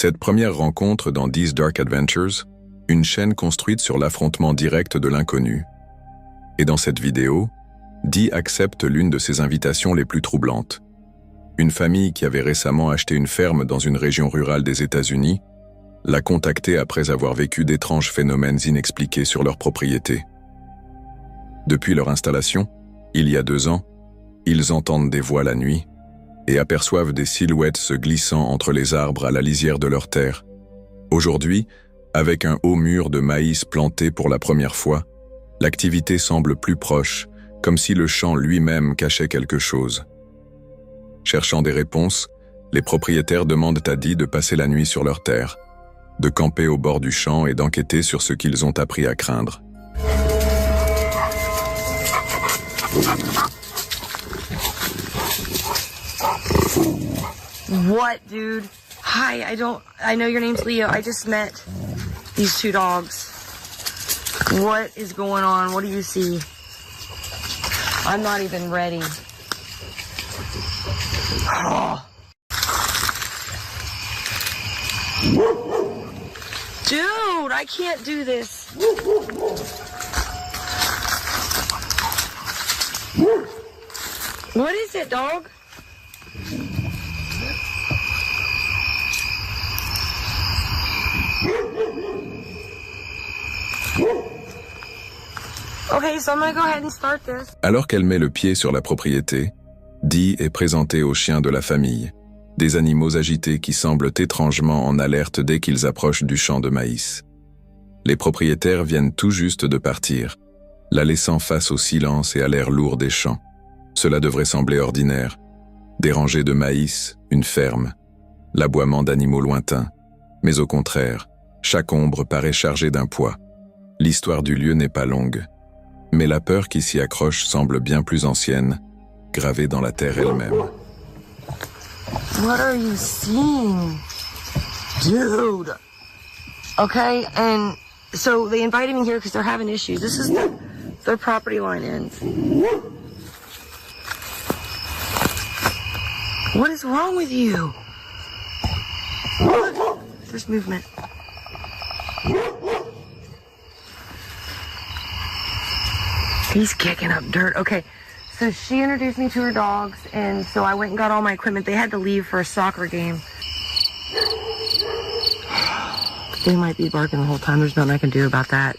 Cette première rencontre dans These Dark Adventures, une chaîne construite sur l'affrontement direct de l'inconnu. Et dans cette vidéo, Dee accepte l'une de ses invitations les plus troublantes. Une famille qui avait récemment acheté une ferme dans une région rurale des États-Unis l'a contactée après avoir vécu d'étranges phénomènes inexpliqués sur leur propriété. Depuis leur installation, il y a 2 ans, ils entendent des voix la nuit et aperçoivent des silhouettes se glissant entre les arbres à la lisière de leur terre. Aujourd'hui, avec un haut mur de maïs planté pour la première fois, l'activité semble plus proche, comme si le champ lui-même cachait quelque chose. Cherchant des réponses, les propriétaires demandent à Dee de passer la nuit sur leur terre, de camper au bord du champ et d'enquêter sur ce qu'ils ont appris à craindre. What, dude? Hi, I know your name's Leo. I just met these 2 dogs. What is going on? What do you see? I'm not even ready. Oh. Dude, I can't do this. What is it, dog? Okay, so I'm gonna go ahead and start this. Alors qu'elle met le pied sur la propriété, Dee est présentée aux chiens de la famille, des animaux agités qui semblent étrangement en alerte dès qu'ils approchent du champ de maïs. Les propriétaires viennent tout juste de partir, la laissant face au silence et à l'air lourd des champs. Cela devrait sembler ordinaire. Des rangées de maïs, une ferme, l'aboiement d'animaux lointains. Mais au contraire, chaque ombre paraît chargée d'un poids. L'histoire du lieu n'est pas longue, mais la peur qui s'y accroche semble bien plus ancienne, gravée dans la terre elle-même. What are you seeing? Dude. Okay, and so they invited me here because they're having issues. This is their property line ends. What is wrong with you? There's movement. He's kicking up dirt. Okay, so she introduced me to her dogs, and so I went and got all my equipment. They had to leave for a soccer game. They might be barking the whole time. There's nothing I can do about that.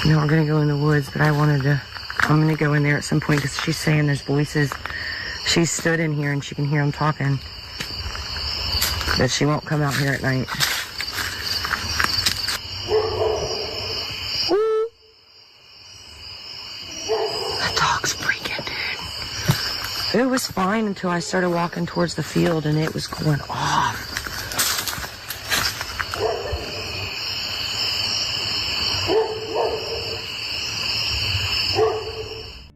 No, we're gonna go in the woods, but I'm gonna go in there at some point because she's saying there's voices. She stood in here and she can hear them talking. But she won't come out here at night. That dog's freaking, dude. It was fine until I started walking towards the field and it was going off.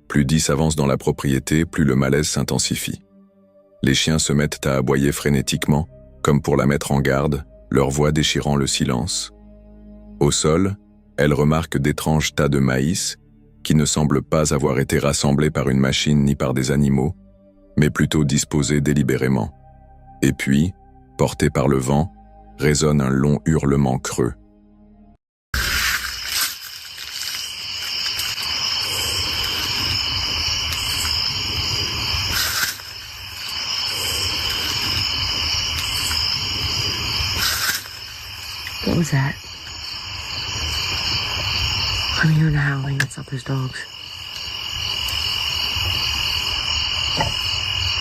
Plus Dee s'avance dans la propriété, plus le malaise s'intensifie. Les chiens se mettent à aboyer frénétiquement, comme pour la mettre en garde, leur voix déchirant le silence. Au sol, elle remarque d'étranges tas de maïs qui ne semblent pas avoir été rassemblés par une machine ni par des animaux, mais plutôt disposés délibérément. Et puis, porté par le vent, résonne un long hurlement creux. What was that? I'm hearing a howling. It's not those dogs.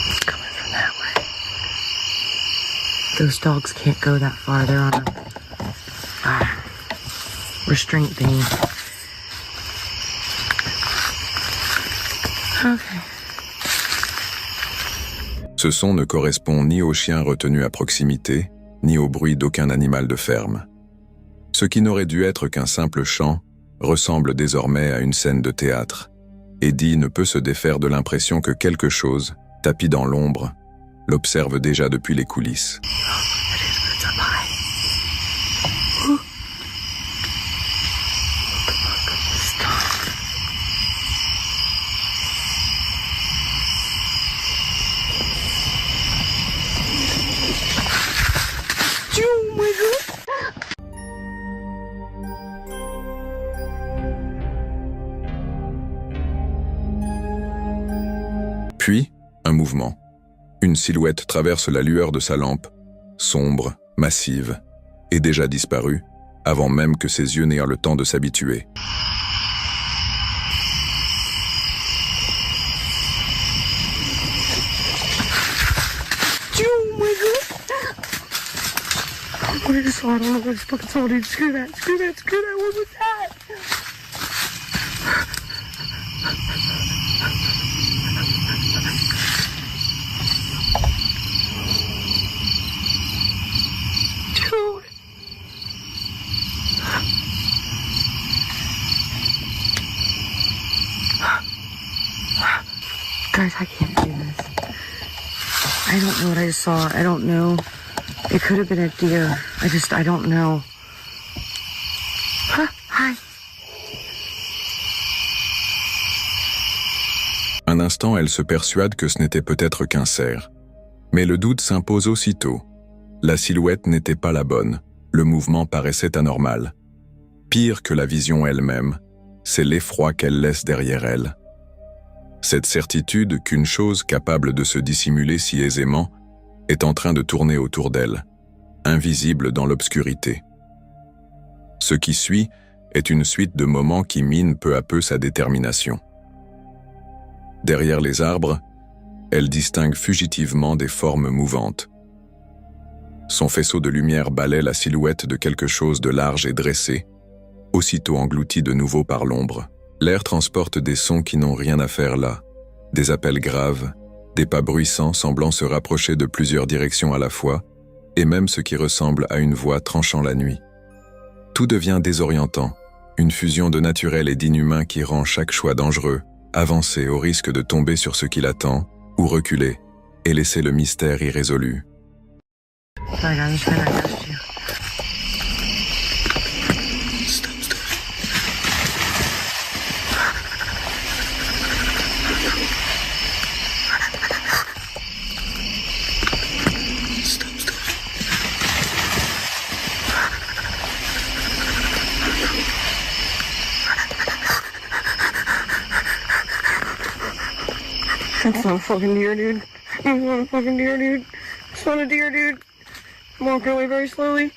It's coming from that way. Those dogs can't go that far. They're on a restraint thingy. Okay. Ce son ne correspond ni aux chiens retenus à proximité, ni au bruit d'aucun animal de ferme. Ce qui n'aurait dû être qu'un simple chant ressemble désormais à une scène de théâtre. Et Dee ne peut se défaire de l'impression que quelque chose, tapi dans l'ombre, l'observe déjà depuis les coulisses. Un mouvement. Une silhouette traverse la lueur de sa lampe, sombre, massive, et déjà disparue, avant même que ses yeux n'aient le temps de s'habituer. Oh my god! What I just saw, I don't know what I just fucking saw, dude. Screw that, screw that, screw that. What was that? Dude. Guys, I can't do this. I don't know what I just saw. I don't know. It could have been a deer. I don't know. Huh, hi. Un instant, elle se persuade que ce n'était peut-être qu'un cerf. Mais le doute s'impose aussitôt. La silhouette n'était pas la bonne. Le mouvement paraissait anormal. Pire que la vision elle-même, c'est l'effroi qu'elle laisse derrière elle. Cette certitude qu'une chose capable de se dissimuler si aisément est en train de tourner autour d'elle, invisible dans l'obscurité. Ce qui suit est une suite de moments qui minent peu à peu sa détermination. Derrière les arbres, elle distingue fugitivement des formes mouvantes. Son faisceau de lumière balaie la silhouette de quelque chose de large et dressé, aussitôt englouti de nouveau par l'ombre. L'air transporte des sons qui n'ont rien à faire là, des appels graves, des pas bruissants semblant se rapprocher de plusieurs directions à la fois, et même ce qui ressemble à une voix tranchant la nuit. Tout devient désorientant, une fusion de naturel et d'inhumain qui rend chaque choix dangereux, avancer au risque de tomber sur ce qui l'attend, ou reculer, et laisser le mystère irrésolu. Sorry, guys, I'm just trying to adjust you. That's not a fucking deer, dude. That's not a fucking deer, dude. It's not a deer, dude. I'm walking away very slowly.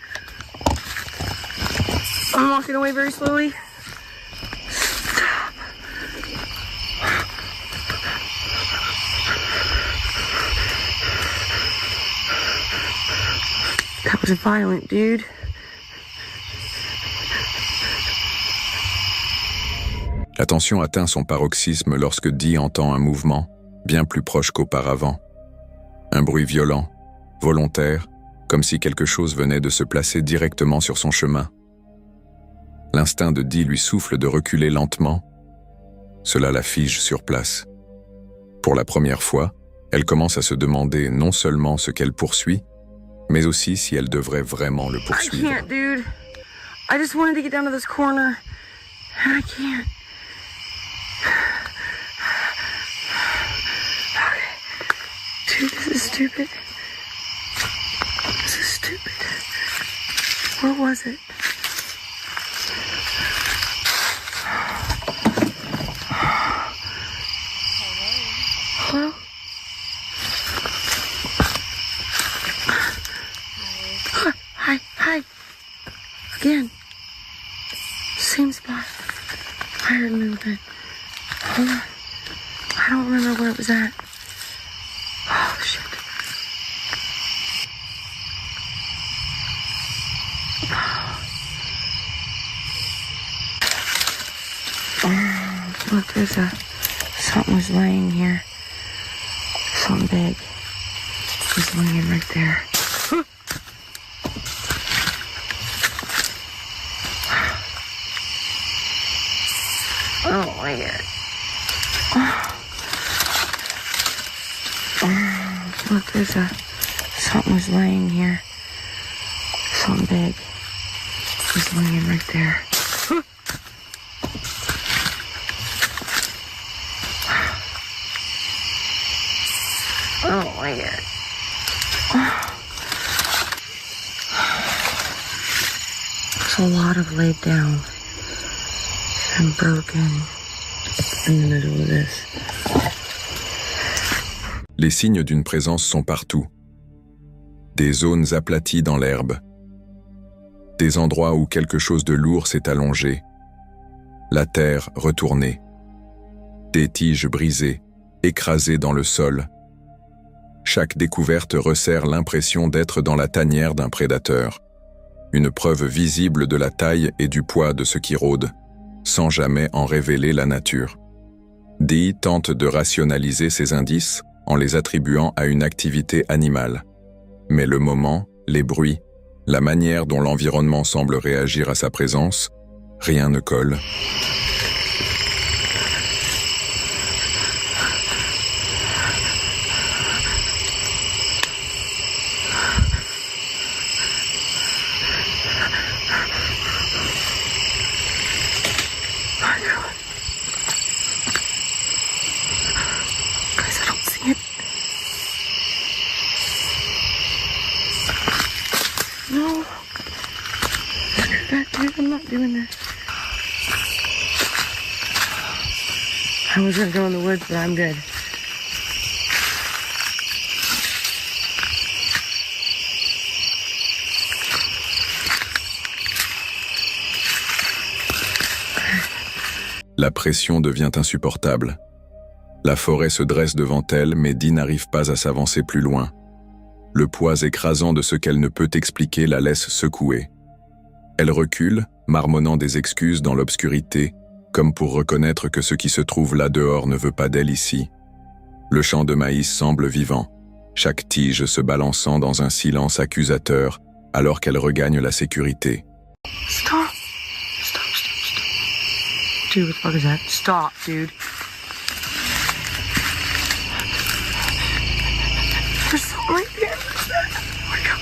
I'm walking away very slowly. Stop. That was violent, dude. La tension atteint son paroxysme lorsque Dee entend un mouvement, bien plus proche qu'auparavant. Un bruit violent, volontaire, comme si quelque chose venait de se placer directement sur son chemin. L'instinct de Dee lui souffle de reculer lentement. Cela la fige sur place. Pour la première fois, elle commence à se demander non seulement ce qu'elle poursuit, mais aussi si elle devrait vraiment le poursuivre. I can't, dude. I just wanted to get down to this corner. And I can't. Okay. Dude, this is stupid. This is stupid. Where was it? Hello? Hi, hi. Again. Same spot. I heard movement. Hold on. I don't remember where it was at. Oh, shit. Oh, look, there's something was laying here. Something big. It was laying right there. Oh my god. Oh, look, there's something was laying here. Something big. It was laying right there. Oh my god. There's a lot of laid down and broken in the middle of this. Les signes d'une présence sont partout. Des zones aplaties dans l'herbe. Des endroits où quelque chose de lourd s'est allongé. La terre retournée. Des tiges brisées, écrasées dans le sol. Chaque découverte resserre l'impression d'être dans la tanière d'un prédateur. Une preuve visible de la taille et du poids de ce qui rôde, sans jamais en révéler la nature. Dee tente de rationaliser ces indices en les attribuant à une activité animale. Mais le moment, les bruits, la manière dont l'environnement semble réagir à sa présence, rien ne colle. No. Screw that, dude. I'm not doing that. I was gonna go in the woods, but I'm good. La pression devient insupportable. La forêt se dresse devant elle, mais Dee n'arrive pas à s'avancer plus loin. Le poids écrasant de ce qu'elle ne peut expliquer la laisse secouer. Elle recule, marmonnant des excuses dans l'obscurité, comme pour reconnaître que ce qui se trouve là dehors ne veut pas d'elle ici. Le champ de maïs semble vivant, chaque tige se balançant dans un silence accusateur alors qu'elle regagne la sécurité. Stop. Stop, stop, stop. Dude, what the fuck is that? Stop, dude. There's something right there. Where'd it go?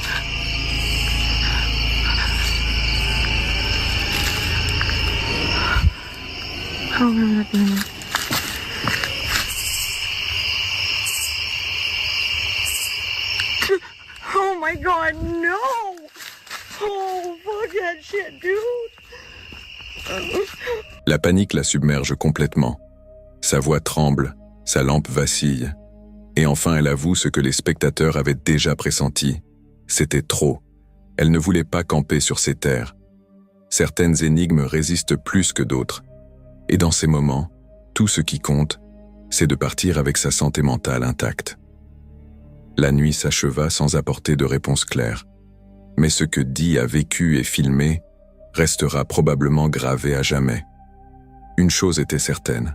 I don't remember that being there. Oh my god, no! Oh, fuck that shit, dude! La panique la submerge complètement. Sa voix tremble, sa lampe vacille. Et enfin elle avoue ce que les spectateurs avaient déjà pressenti. C'était trop. Elle ne voulait pas camper sur ces terres. Certaines énigmes résistent plus que d'autres. Et dans ces moments, tout ce qui compte, c'est de partir avec sa santé mentale intacte. La nuit s'acheva sans apporter de réponse claire. Mais ce que Dee a vécu et filmé restera probablement gravé à jamais. Une chose était certaine.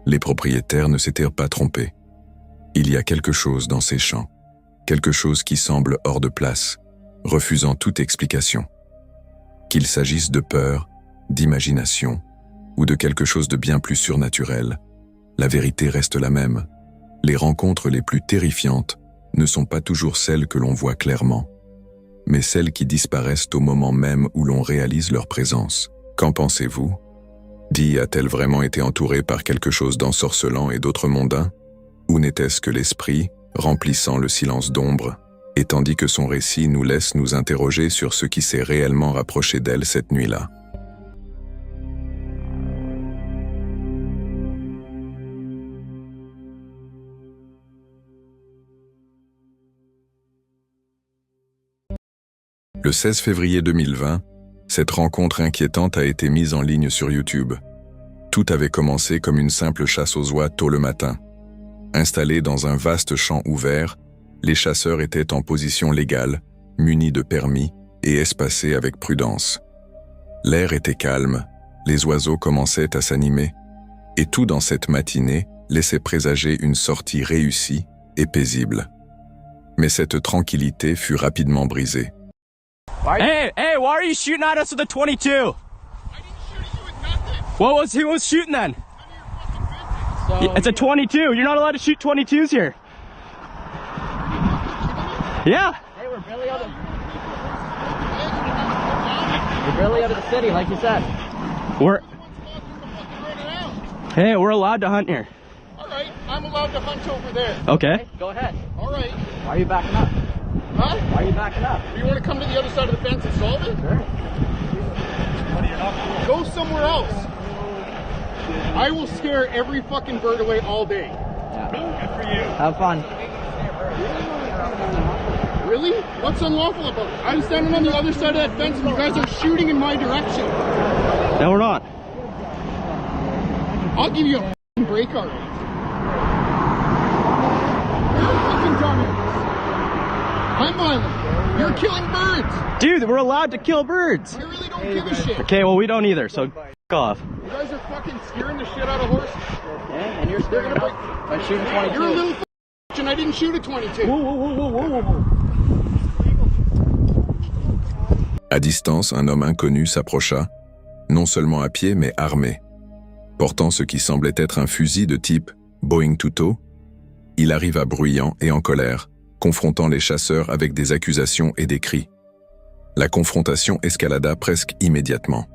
Les propriétaires ne s'étaient pas trompés. Il y a quelque chose dans ces champs, quelque chose qui semble hors de place, refusant toute explication. Qu'il s'agisse de peur, d'imagination, ou de quelque chose de bien plus surnaturel, la vérité reste la même. Les rencontres les plus terrifiantes ne sont pas toujours celles que l'on voit clairement, mais celles qui disparaissent au moment même où l'on réalise leur présence. Qu'en pensez-vous? Dee a-t-elle vraiment été entourée par quelque chose d'ensorcelant et d'autres mondains? Ou n'était-ce que l'esprit, remplissant le silence d'ombre, et tandis que son récit nous laisse nous interroger sur ce qui s'est réellement rapproché d'elle cette nuit-là? Le 16 février 2020, cette rencontre inquiétante a été mise en ligne sur YouTube. Tout avait commencé comme une simple chasse aux oies tôt le matin. Installés dans un vaste champ ouvert, les chasseurs étaient en position légale, munis de permis et espacés avec prudence. L'air était calme, les oiseaux commençaient à s'animer, et tout dans cette matinée laissait présager une sortie réussie et paisible. Mais cette tranquillité fut rapidement brisée. Hey, why are you shooting at us with a 22? I didn't shoot at you with nothing. Who was shooting then? So, it's a 22. You're not allowed to shoot 22s here. Yeah. Hey, we're barely out of the city, like you said. We're allowed to hunt here. All right, I'm allowed to hunt over there. Okay. Go ahead. All right. Why are you backing up? Huh? Why are you backing up? You want to come to the other side of the fence and solve it? Sure. Go somewhere else. I will scare every fucking bird away all day. Yeah. Good for you. Have fun. Really? What's unlawful about it? I'm standing on the other side of that fence and you guys are shooting in my direction. No, we're not. I'll give you a f***ing break already. You're a fucking dumbass. I'm violent. You're killing birds. Dude, we're allowed to kill birds. I really don't give a shit. Okay, well, we don't either, so f off. You guys are fucking scaring the shit out of horses. Yeah, and you're scaring them by shooting 22. You're a little f***, and I didn't shoot a 22. Whoa, whoa, whoa, whoa, whoa, whoa. À distance, un homme inconnu s'approcha, non seulement à pied mais armé. Portant ce qui semblait être un fusil de type Boeing Tuto, il arriva bruyant et en colère, confrontant les chasseurs avec des accusations et des cris. La confrontation escalada presque immédiatement.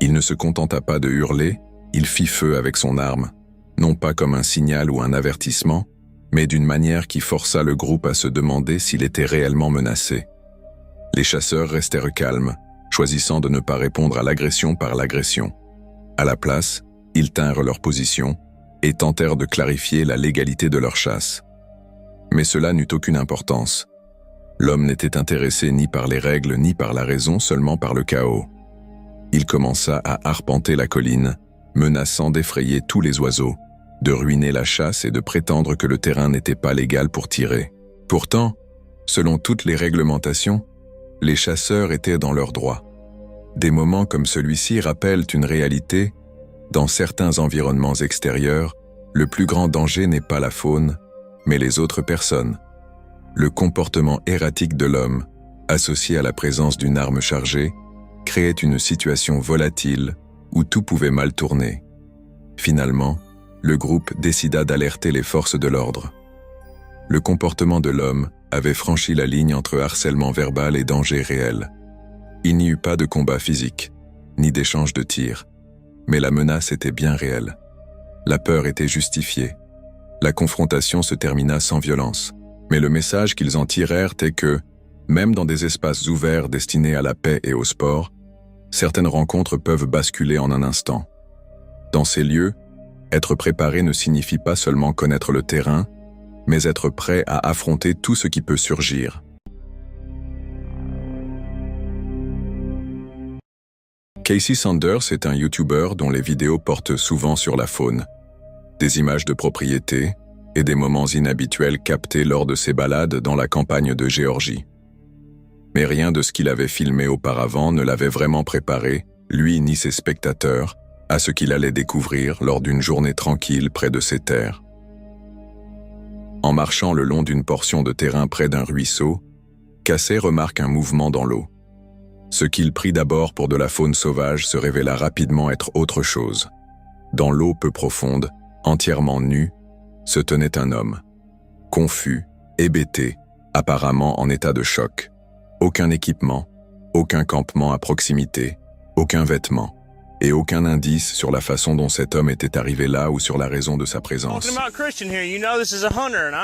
Il ne se contenta pas de hurler, il fit feu avec son arme, non pas comme un signal ou un avertissement, mais d'une manière qui força le groupe à se demander s'il était réellement menacé. Les chasseurs restèrent calmes, choisissant de ne pas répondre à l'agression par l'agression. À la place, ils tinrent leur position et tentèrent de clarifier la légalité de leur chasse. Mais cela n'eut aucune importance. L'homme n'était intéressé ni par les règles ni par la raison, seulement par le chaos. Il commença à arpenter la colline, menaçant d'effrayer tous les oiseaux, de ruiner la chasse et de prétendre que le terrain n'était pas légal pour tirer. Pourtant, selon toutes les réglementations, les chasseurs étaient dans leurs droits. Des moments comme celui-ci rappellent une réalité. Dans certains environnements extérieurs, le plus grand danger n'est pas la faune, mais les autres personnes. Le comportement erratique de l'homme, associé à la présence d'une arme chargée, créait une situation volatile où tout pouvait mal tourner. Finalement, le groupe décida d'alerter les forces de l'ordre. Le comportement de l'homme avait franchi la ligne entre harcèlement verbal et danger réel. Il n'y eut pas de combat physique, ni d'échange de tirs, mais la menace était bien réelle. La peur était justifiée. La confrontation se termina sans violence, mais le message qu'ils en tirèrent est que, même dans des espaces ouverts destinés à la paix et au sport, certaines rencontres peuvent basculer en un instant. Dans ces lieux, être préparé ne signifie pas seulement connaître le terrain, mais être prêt à affronter tout ce qui peut surgir. Casey Sanders est un YouTuber dont les vidéos portent souvent sur la faune, des images de propriété et des moments inhabituels captés lors de ses balades dans la campagne de Géorgie. Mais rien de ce qu'il avait filmé auparavant ne l'avait vraiment préparé, lui ni ses spectateurs, à ce qu'il allait découvrir lors d'une journée tranquille près de ces terres. En marchant le long d'une portion de terrain près d'un ruisseau, Casey remarque un mouvement dans l'eau. Ce qu'il prit d'abord pour de la faune sauvage se révéla rapidement être autre chose. Dans l'eau peu profonde, entièrement nu, se tenait un homme. Confus, hébété, apparemment en état de choc. Aucun équipement, aucun campement à proximité, aucun vêtement, et aucun indice sur la façon dont cet homme était arrivé là ou sur la raison de sa présence. Talking about Christian here, you know this is a hunter, and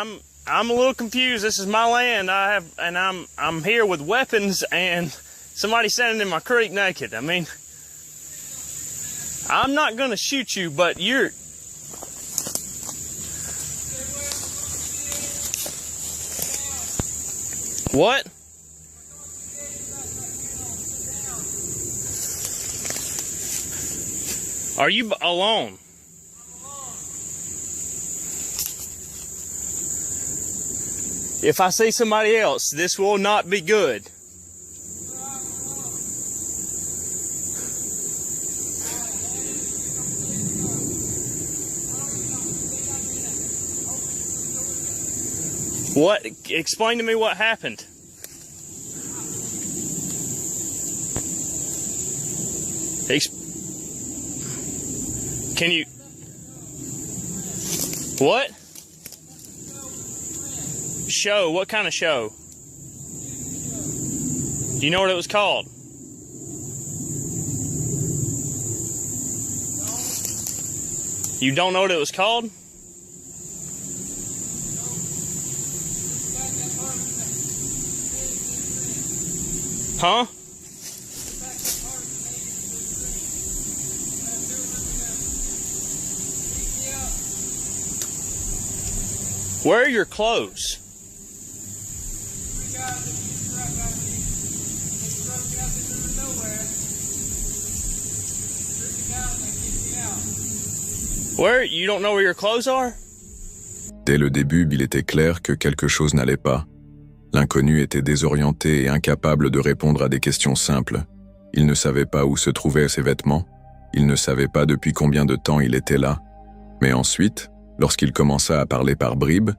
I'm a little confused. This is my land. I'm here with weapons, and somebody standing in my creek naked. I mean, I'm not gonna shoot you, but you're. What? Are you alone? If I see somebody else, this will not be good. What? Explain to me what happened. Can you? What? Show? What kind of show? Do you know what it was called? You don't know what it was called? Huh? Where are your clothes? Where? You don't know where your clothes are? Dès le début, il était clair que quelque chose n'allait pas. L'inconnu était désorienté et incapable de répondre à des questions simples. Il ne savait pas où se trouvaient ses vêtements, il ne savait pas depuis combien de temps il était là. Mais ensuite, lorsqu'il commença à parler par bribes,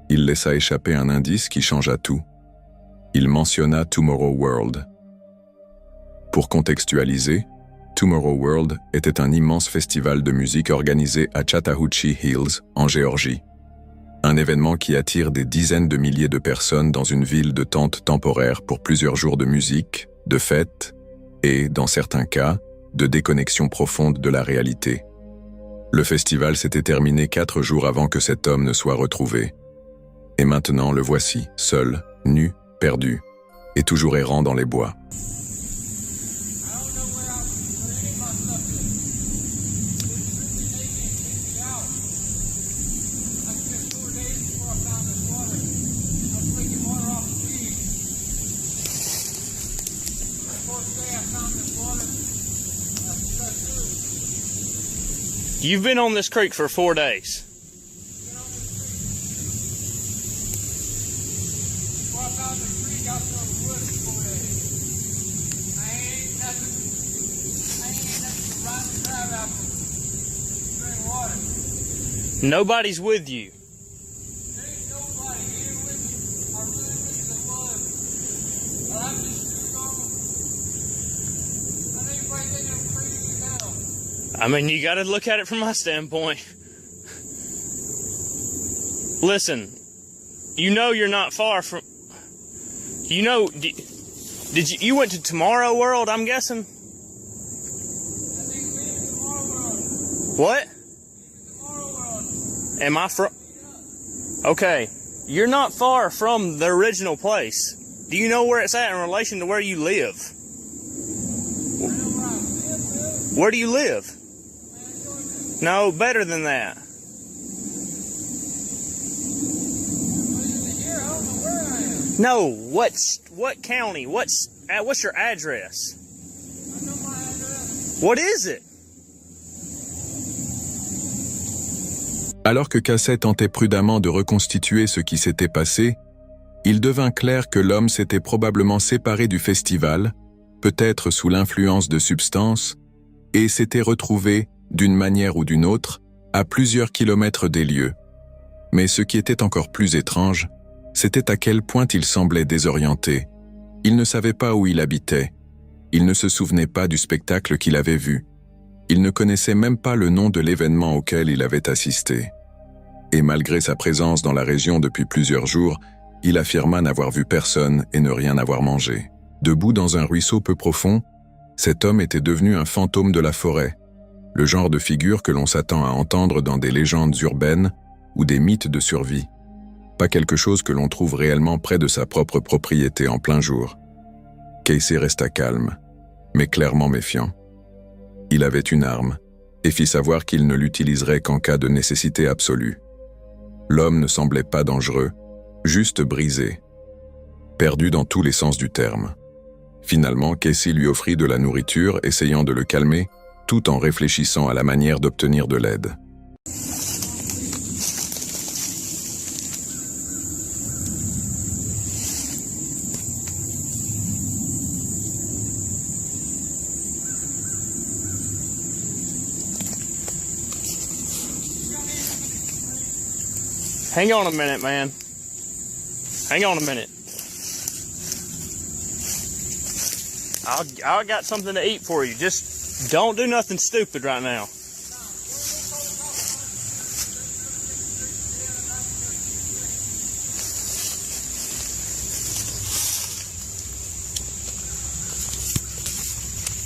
il laissa échapper un indice qui changea tout. Il mentionna Tomorrow World. Pour contextualiser, Tomorrow World était un immense festival de musique organisé à Chattahoochee Hills, en Géorgie. Un événement qui attire des dizaines de milliers de personnes dans une ville de tente temporaire pour plusieurs jours de musique, de fêtes et, dans certains cas, de déconnexion profonde de la réalité. Le festival s'était terminé 4 jours avant que cet homme ne soit retrouvé. Et maintenant le voici, seul, nu, perdu, et toujours errant dans les bois. You've been on this creek for 4 days. Nobody's with you. I mean, you gotta look at it from my standpoint. Listen, you know you're not far from... You know, you went to Tomorrow World, I'm guessing? What? Am I from... Okay, you're not far from the original place. Do you know where it's at in relation to where you live? Where do you live? No, better than that. No, what county? What's your address? What is it? Alors que Casey tentait prudemment de reconstituer ce qui s'était passé, il devint clair que l'homme s'était probablement séparé du festival, peut-être sous l'influence de substances, et s'était retrouvé, d'une manière ou d'une autre, à plusieurs kilomètres des lieux. Mais ce qui était encore plus étrange, c'était à quel point il semblait désorienté. Il ne savait pas où il habitait. Il ne se souvenait pas du spectacle qu'il avait vu. Il ne connaissait même pas le nom de l'événement auquel il avait assisté. Et malgré sa présence dans la région depuis plusieurs jours, il affirma n'avoir vu personne et ne rien avoir mangé. Debout dans un ruisseau peu profond, cet homme était devenu un fantôme de la forêt, le genre de figure que l'on s'attend à entendre dans des légendes urbaines ou des mythes de survie. Pas quelque chose que l'on trouve réellement près de sa propre propriété en plein jour. Casey resta calme, mais clairement méfiant. Il avait une arme, et fit savoir qu'il ne l'utiliserait qu'en cas de nécessité absolue. L'homme ne semblait pas dangereux, juste brisé, perdu dans tous les sens du terme. Finalement, Casey lui offrit de la nourriture, essayant de le calmer, tout en réfléchissant à la manière d'obtenir de l'aide. Hang on a minute, man. Hang on a minute. I got something to eat for you. Just don't do nothing stupid right now.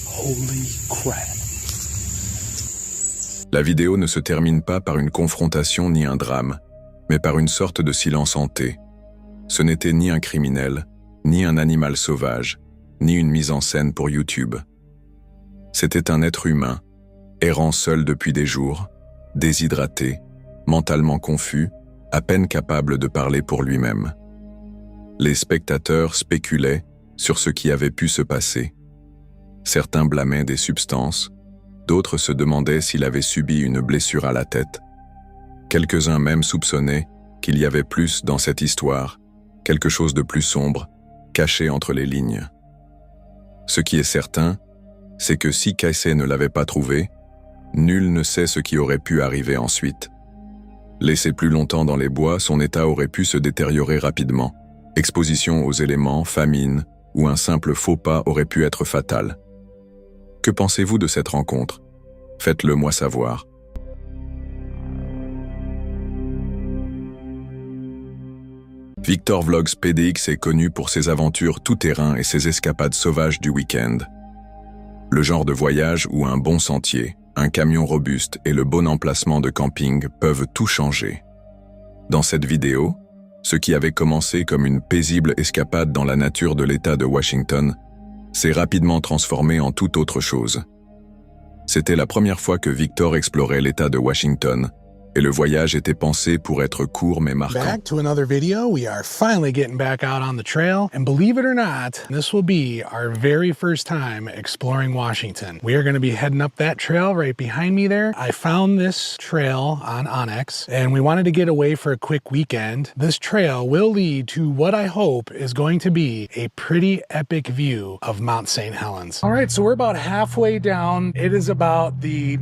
Holy crap. La vidéo ne se termine pas par une confrontation ni un drame, mais par une sorte de silence hanté. Ce n'était ni un criminel, ni un animal sauvage, ni une mise en scène pour YouTube. C'était un être humain, errant seul depuis des jours, déshydraté, mentalement confus, à peine capable de parler pour lui-même. Les spectateurs spéculaient sur ce qui avait pu se passer. Certains blâmaient des substances, d'autres se demandaient s'il avait subi une blessure à la tête. Quelques-uns même soupçonnaient qu'il y avait plus dans cette histoire, quelque chose de plus sombre, caché entre les lignes. Ce qui est certain, c'est que si Casey ne l'avait pas trouvé, nul ne sait ce qui aurait pu arriver ensuite. Laissé plus longtemps dans les bois, son état aurait pu se détériorer rapidement. Exposition aux éléments, famine ou un simple faux pas aurait pu être fatal. Que pensez-vous de cette rencontre? Faites-le moi savoir. Victor Vlogs PDX est connu pour ses aventures tout-terrain et ses escapades sauvages du week-end. Le genre de voyage où un bon sentier, un camion robuste et le bon emplacement de camping peuvent tout changer. Dans cette vidéo, ce qui avait commencé comme une paisible escapade dans la nature de l'État de Washington s'est rapidement transformé en toute autre chose. C'était la première fois que Victor explorait l'État de Washington, et le voyage était pensé pour être court mais marquant. Back to another video. We are finally getting back out on the trail, and believe it or not, this will be our very first time exploring Washington. We are going to be heading up that trail right behind me there. I found this trail on Onyx, and we wanted to get away for a quick weekend. This trail will lead to what I hope is going to be a pretty epic view of Mount St. Helens. All right, so we're about halfway down. It is about the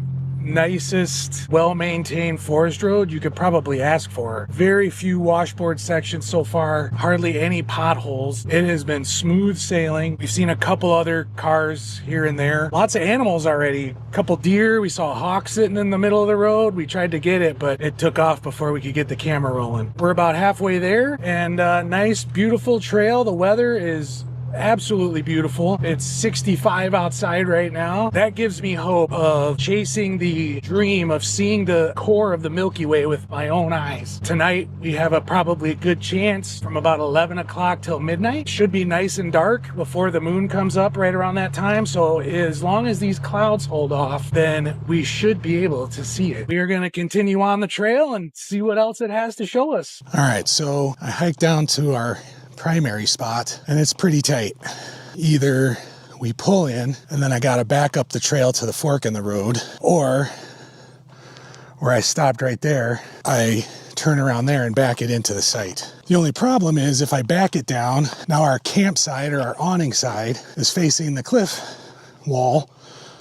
nicest, well-maintained forest road you could probably ask for. Very few washboard sections so far, hardly any potholes. It has been smooth sailing. We've seen a couple other cars here and there. Lots of animals already. A couple deer. We saw a hawk sitting in the middle of the road. We tried to get it, but it took off before we could get the camera rolling. We're about halfway there, and nice, beautiful trail. The weather is absolutely beautiful. It's 65 outside right now. That gives me hope of chasing the dream of seeing the core of the Milky Way with my own eyes. Tonight, we have probably a good chance from about 11 o'clock till midnight. Should be nice and dark before the moon comes up right around that time. So as long as these clouds hold off, then we should be able to see it. We are going to continue on the trail and see what else it has to show us. All right, so I hiked down to our primary spot, and it's pretty tight. Either we pull in and then I gotta back up the trail to the fork in the road, or where I stopped right there, I turn around there and back it into the site. The only problem is if I back it down, now our campsite or our awning side is facing the cliff wall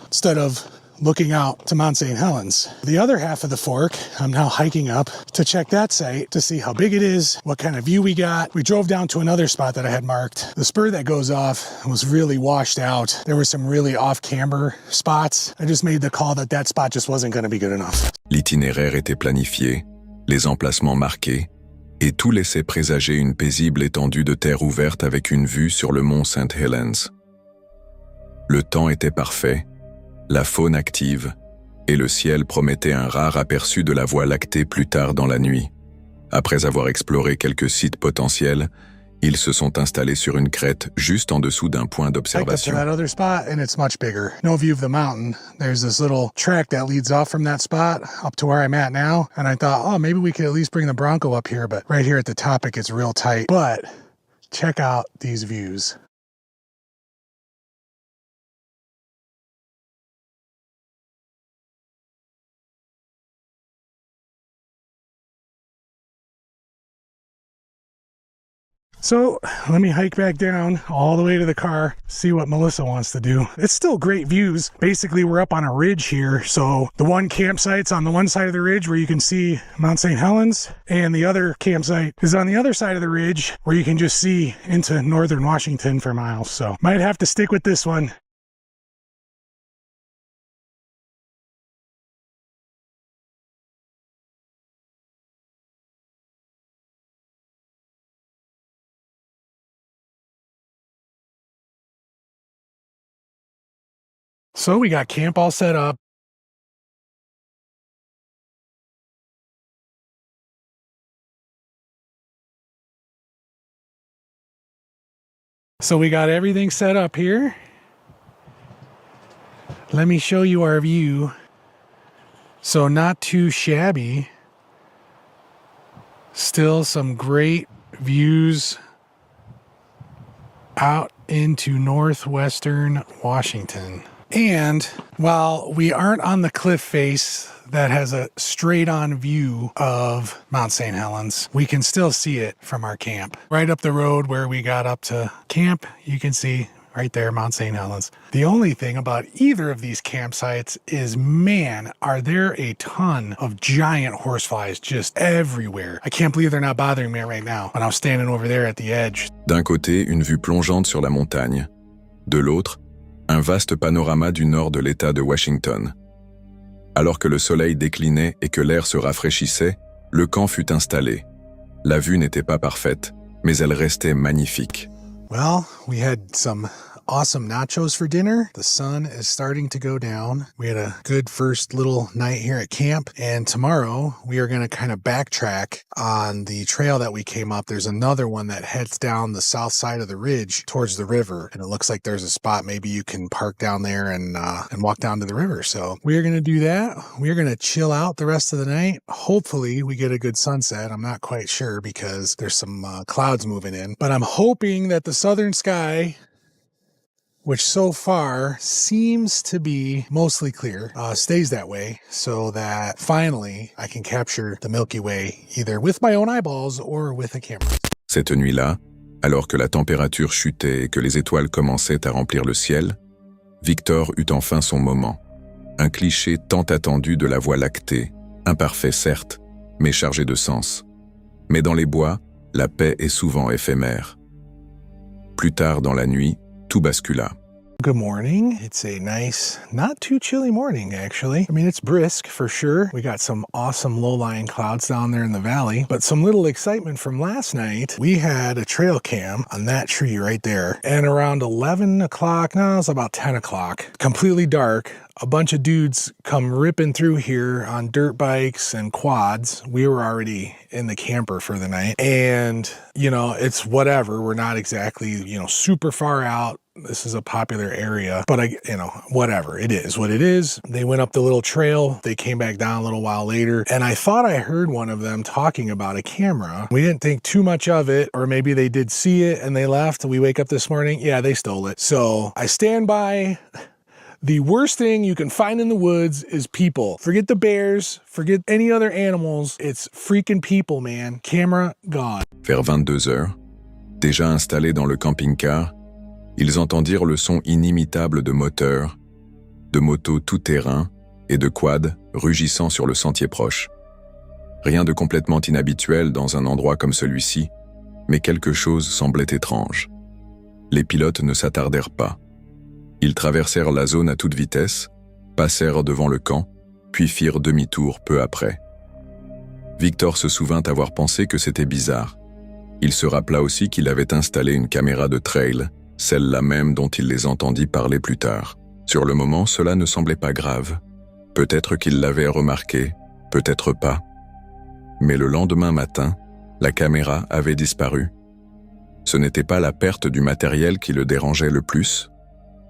instead of looking out to Mount St. Helens. The other half of the fork, I'm now hiking up to check that site to see how big it is, what kind of view we got. We drove down to another spot that I had marked. The spur that goes off was really washed out. There were some really off-camber spots. I just made the call that that spot just wasn't going to be good enough. L'itinéraire était planifié, les emplacements marqués, et tout laissait présager une paisible étendue de terre ouverte avec une vue sur le mont St. Helens. Le temps était parfait, la faune active, et le ciel promettait un rare aperçu de la Voie lactée plus tard dans la nuit. Après avoir exploré quelques sites potentiels, ils se sont installés sur une crête juste en dessous d'un point d'observation. That other spot, and it's much bigger. No view of the mountain. There's this little track that leads off from that spot up to where I'm at now, and I thought, oh, maybe we could at least bring the Bronco up here, but right here at the top it gets real tight. But check out these views. So let me hike back down all the way to the car, see what Melissa wants to do. It's still great views. Basically, we're up on a ridge here. So the one campsite's on the one side of the ridge where you can see Mount St. Helens, and the other campsite is on the other side of the ridge where you can just see into northern Washington for miles. So might have to stick with this one. So we got camp all set up. So we got everything set up here. Let me show you our view. So not too shabby. Still some great views out into northwestern Washington. And while we aren't on the cliff face that has a straight-on view of Mount St. Helens, we can still see it from our camp. Right up the road where we got up to camp, you can see right there, Mount St. Helens. The only thing about either of these campsites is, man, are there a ton of giant horseflies just everywhere. I can't believe they're not bothering me right now when I'm standing over there at the edge. D'un côté, une vue plongeante sur la montagne. De l'autre, un vaste panorama du nord de l'État de Washington. Alors que le soleil déclinait et que l'air se rafraîchissait, le camp fut installé. La vue n'était pas parfaite, mais elle restait magnifique. Well, we had some awesome nachos for dinner. The sun is starting to go down. We had a good first little night here at camp, and tomorrow we are going to kind of backtrack on the trail that we came up. There's another one that heads down the south side of the ridge towards the river, and it looks like there's a spot maybe you can park down there and walk down to the river. So we are going to do that. We are going to chill out the rest of the night. Hopefully we get a good sunset. I'm not quite sure because there's some clouds moving in, but I'm hoping that the southern sky, which so far seems to be mostly clear, stays that way so that finally I can capture the Milky Way either with my own eyeballs or with a camera. Cette nuit-là, alors que la température chutait et que les étoiles commençaient à remplir le ciel, Victor eut enfin son moment. Un cliché tant attendu de la Voie lactée, imparfait certes, mais chargé de sens. Mais dans les bois, la paix est souvent éphémère. Plus tard dans la nuit, tout bascula. Good morning. It's a nice, not too chilly morning, actually. I mean, it's brisk for sure. We got some awesome low-lying clouds down there in the valley, but some little excitement from last night. We had a trail cam on that tree right there, and around 11 o'clock, no, it was about 10 o'clock, completely dark, a bunch of dudes come ripping through here on dirt bikes and quads. We were already in the camper for the night, and, you know, it's whatever. We're not exactly, you know, super far out. This is a popular area, but whatever. It is what it is. They went up the little trail. They came back down a little while later, and I thought I heard one of them talking about a camera. We didn't think too much of it, or maybe they did see it and they left. We wake up this morning. Yeah, they stole it. So I stand by. The worst thing you can find in the woods is people. Forget the bears, forget any other animals. It's freaking people, man. Camera gone. Vers 22 heures, déjà installés dans le camping-car, ils entendirent le son inimitable de moteurs, de motos tout-terrain et de quads rugissant sur le sentier proche. Rien de complètement inhabituel dans un endroit comme celui-ci, mais quelque chose semblait étrange. Les pilotes ne s'attardèrent pas. Ils traversèrent la zone à toute vitesse, passèrent devant le camp, puis firent demi-tour peu après. Victor se souvint avoir pensé que c'était bizarre. Il se rappela aussi qu'il avait installé une caméra de trail, celle-là même dont il les entendit parler plus tard. Sur le moment, cela ne semblait pas grave. Peut-être qu'il l'avait remarqué, peut-être pas. Mais le lendemain matin, la caméra avait disparu. Ce n'était pas la perte du matériel qui le dérangeait le plus,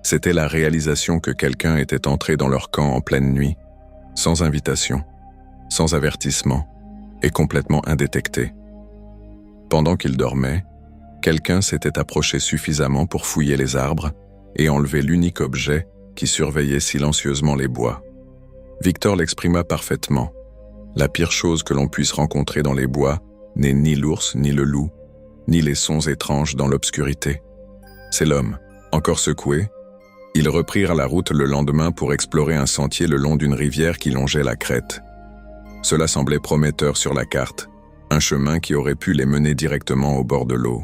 c'était la réalisation que quelqu'un était entré dans leur camp en pleine nuit, sans invitation, sans avertissement, et complètement indétecté. Pendant qu'ils dormaient, quelqu'un s'était approché suffisamment pour fouiller les arbres et enlever l'unique objet qui surveillait silencieusement les bois. Victor l'exprima parfaitement. La pire chose que l'on puisse rencontrer dans les bois n'est ni l'ours, ni le loup, ni les sons étranges dans l'obscurité. C'est l'homme. Encore secoué, ils reprirent la route le lendemain pour explorer un sentier le long d'une rivière qui longeait la crête. Cela semblait prometteur sur la carte, un chemin qui aurait pu les mener directement au bord de l'eau.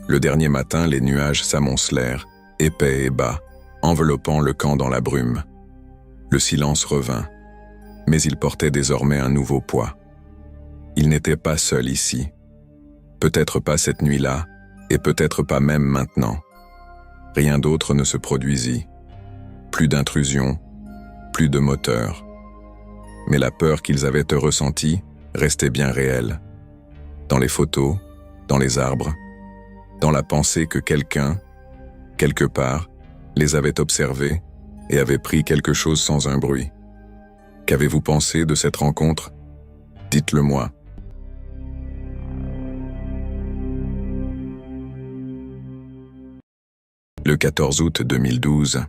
Le dernier matin, les nuages s'amoncelèrent, épais et bas, enveloppant le camp dans la brume. Le silence revint, mais il portait désormais un nouveau poids. Il n'était pas seul ici. Peut-être pas cette nuit-là, et peut-être pas même maintenant. Rien d'autre ne se produisit. Plus d'intrusion, plus de moteur. Mais la peur qu'ils avaient ressentie restait bien réelle. Dans les photos, dans les arbres, dans la pensée que quelqu'un, quelque part, les avait observés et avait pris quelque chose sans un bruit. Qu'avez-vous pensé de cette rencontre? Dites-le-moi. Le 14 août 2012,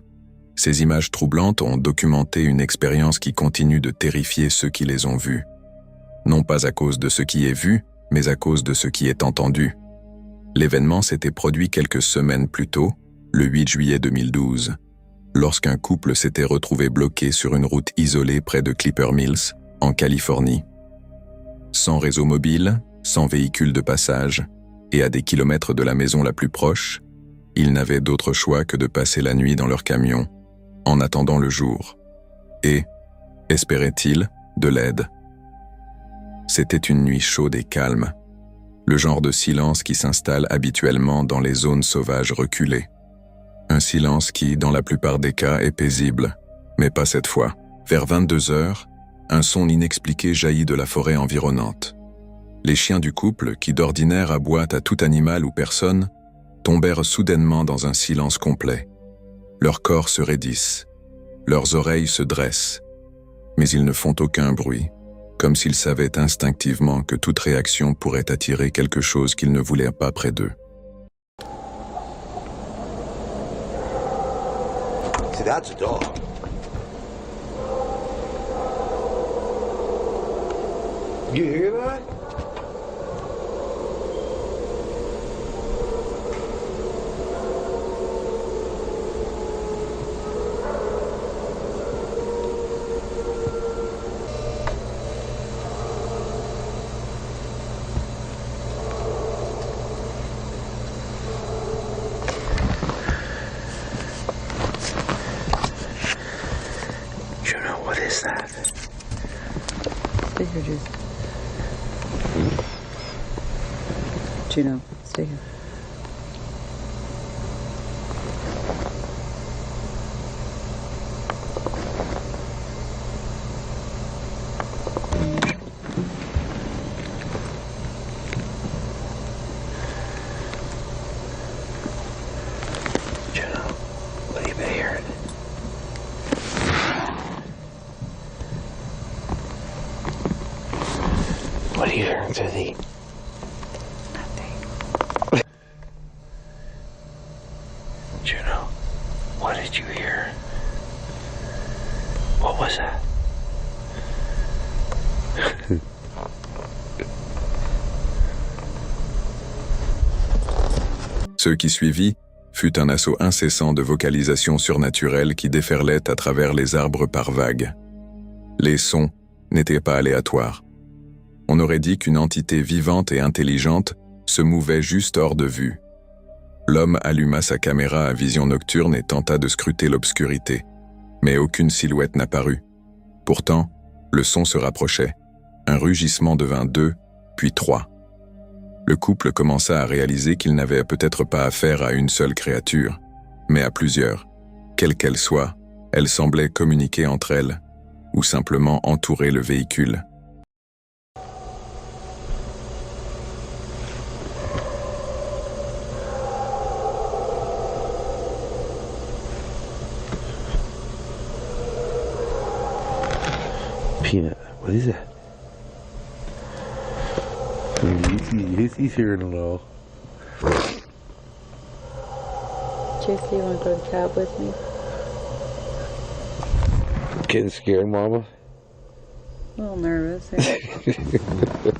ces images troublantes ont documenté une expérience qui continue de terrifier ceux qui les ont vues. Non pas à cause de ce qui est vu, mais à cause de ce qui est entendu. L'événement s'était produit quelques semaines plus tôt, le 8 juillet 2012, lorsqu'un couple s'était retrouvé bloqué sur une route isolée près de Clipper Mills, en Californie. Sans réseau mobile, sans véhicule de passage, et à des kilomètres de la maison la plus proche, ils n'avaient d'autre choix que de passer la nuit dans leur camion, en attendant le jour. Et, espéraient-ils, de l'aide. C'était une nuit chaude et calme, le genre de silence qui s'installe habituellement dans les zones sauvages reculées. Un silence qui, dans la plupart des cas, est paisible, mais pas cette fois. Vers 22 heures, un son inexpliqué jaillit de la forêt environnante. Les chiens du couple, qui d'ordinaire aboient à tout animal ou personne, tombèrent soudainement dans un silence complet. Leurs corps se raidissent, leurs oreilles se dressent, mais ils ne font aucun bruit, comme s'ils savaient instinctivement que toute réaction pourrait attirer quelque chose qu'ils ne voulaient pas près d'eux. See, that's a dog. You hear that? What is that? Stay here, Jude. Juno, stay here. Juno, what do you been hearing? What are you hearing through the... Nothing. Juno, what did you hear? What was that? Ce qui suivit fut un assaut incessant de vocalisations surnaturelles qui déferlaient à travers les arbres par vagues. Les sons n'étaient pas aléatoires. On aurait dit qu'une entité vivante et intelligente se mouvait juste hors de vue. L'homme alluma sa caméra à vision nocturne et tenta de scruter l'obscurité, mais aucune silhouette n'apparut. Pourtant, le son se rapprochait. Un rugissement devint 2, puis 3. Le couple commença à réaliser qu'il n'avait peut-être pas affaire à une seule créature, mais à plusieurs. Quelles qu'elles soient, elles semblaient communiquer entre elles, ou simplement entourer le véhicule. Peanut, what is that? He's hearing it all. JC, you want to go to the cab with me? Getting scared, Mama? A little nervous. Yeah.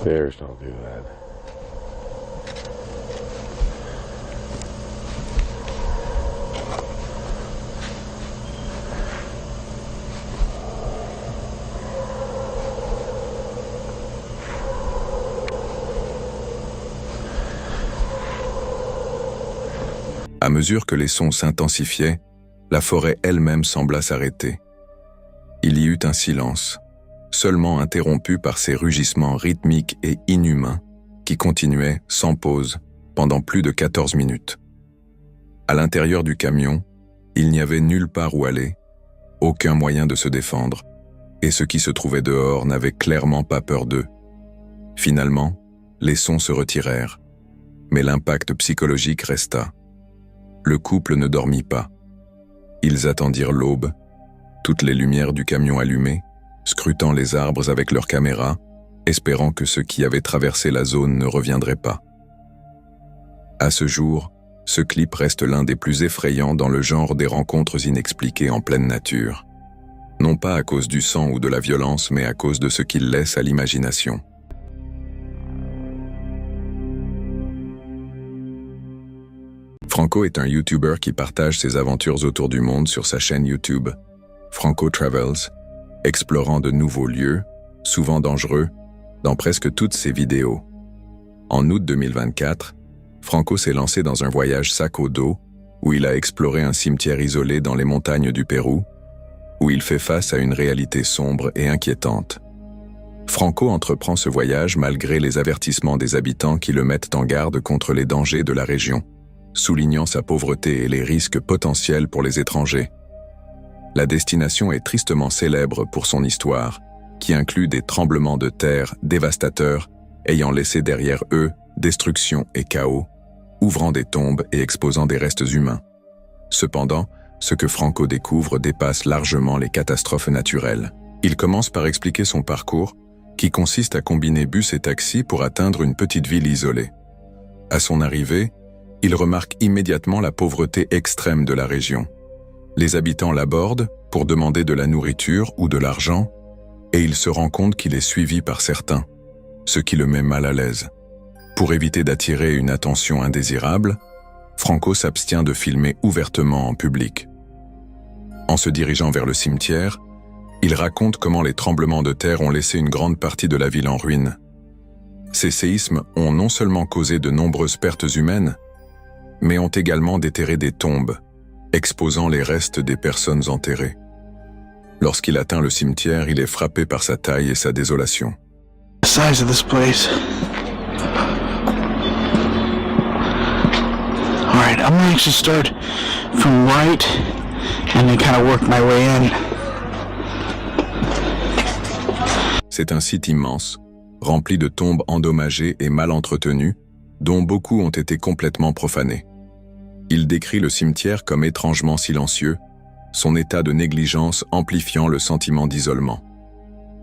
Bears don't do that. À mesure que les sons s'intensifiaient, la forêt elle-même sembla s'arrêter. Il y eut un silence, seulement interrompu par ces rugissements rythmiques et inhumains qui continuaient, sans pause, pendant plus de 14 minutes. À l'intérieur du camion, il n'y avait nulle part où aller, aucun moyen de se défendre, et ceux qui se trouvaient dehors n'avaient clairement pas peur d'eux. Finalement, les sons se retirèrent, mais l'impact psychologique resta. Le couple ne dormit pas. Ils attendirent l'aube, toutes les lumières du camion allumées, scrutant les arbres avec leurs caméras, espérant que ceux qui avaient traversé la zone ne reviendraient pas. À ce jour, ce clip reste l'un des plus effrayants dans le genre des rencontres inexpliquées en pleine nature. Non pas à cause du sang ou de la violence, mais à cause de ce qu'il laisse à l'imagination. Franco est un YouTuber qui partage ses aventures autour du monde sur sa chaîne YouTube, Franco Travels, explorant de nouveaux lieux, souvent dangereux, dans presque toutes ses vidéos. En août 2024, Franco s'est lancé dans un voyage sac au dos, où il a exploré un cimetière isolé dans les montagnes du Pérou, où il fait face à une réalité sombre et inquiétante. Franco entreprend ce voyage malgré les avertissements des habitants qui le mettent en garde contre les dangers de la région, soulignant sa pauvreté et les risques potentiels pour les étrangers. La destination est tristement célèbre pour son histoire, qui inclut des tremblements de terre dévastateurs ayant laissé derrière eux destruction et chaos, ouvrant des tombes et exposant des restes humains. Cependant, ce que Franco découvre dépasse largement les catastrophes naturelles. Il commence par expliquer son parcours, qui consiste à combiner bus et taxi pour atteindre une petite ville isolée. À son arrivée, il remarque immédiatement la pauvreté extrême de la région. Les habitants l'abordent pour demander de la nourriture ou de l'argent, et il se rend compte qu'il est suivi par certains, ce qui le met mal à l'aise. Pour éviter d'attirer une attention indésirable, Franco s'abstient de filmer ouvertement en public. En se dirigeant vers le cimetière, il raconte comment les tremblements de terre ont laissé une grande partie de la ville en ruine. Ces séismes ont non seulement causé de nombreuses pertes humaines, mais ont également déterré des tombes, exposant les restes des personnes enterrées. Lorsqu'il atteint le cimetière, il est frappé par sa taille et sa désolation. The size of this place. All right, I'm going to actually start from right and then kind of work my way in. C'est un site immense, rempli de tombes endommagées et mal entretenues, dont beaucoup ont été complètement profanées. Il décrit le cimetière comme étrangement silencieux, son état de négligence amplifiant le sentiment d'isolement.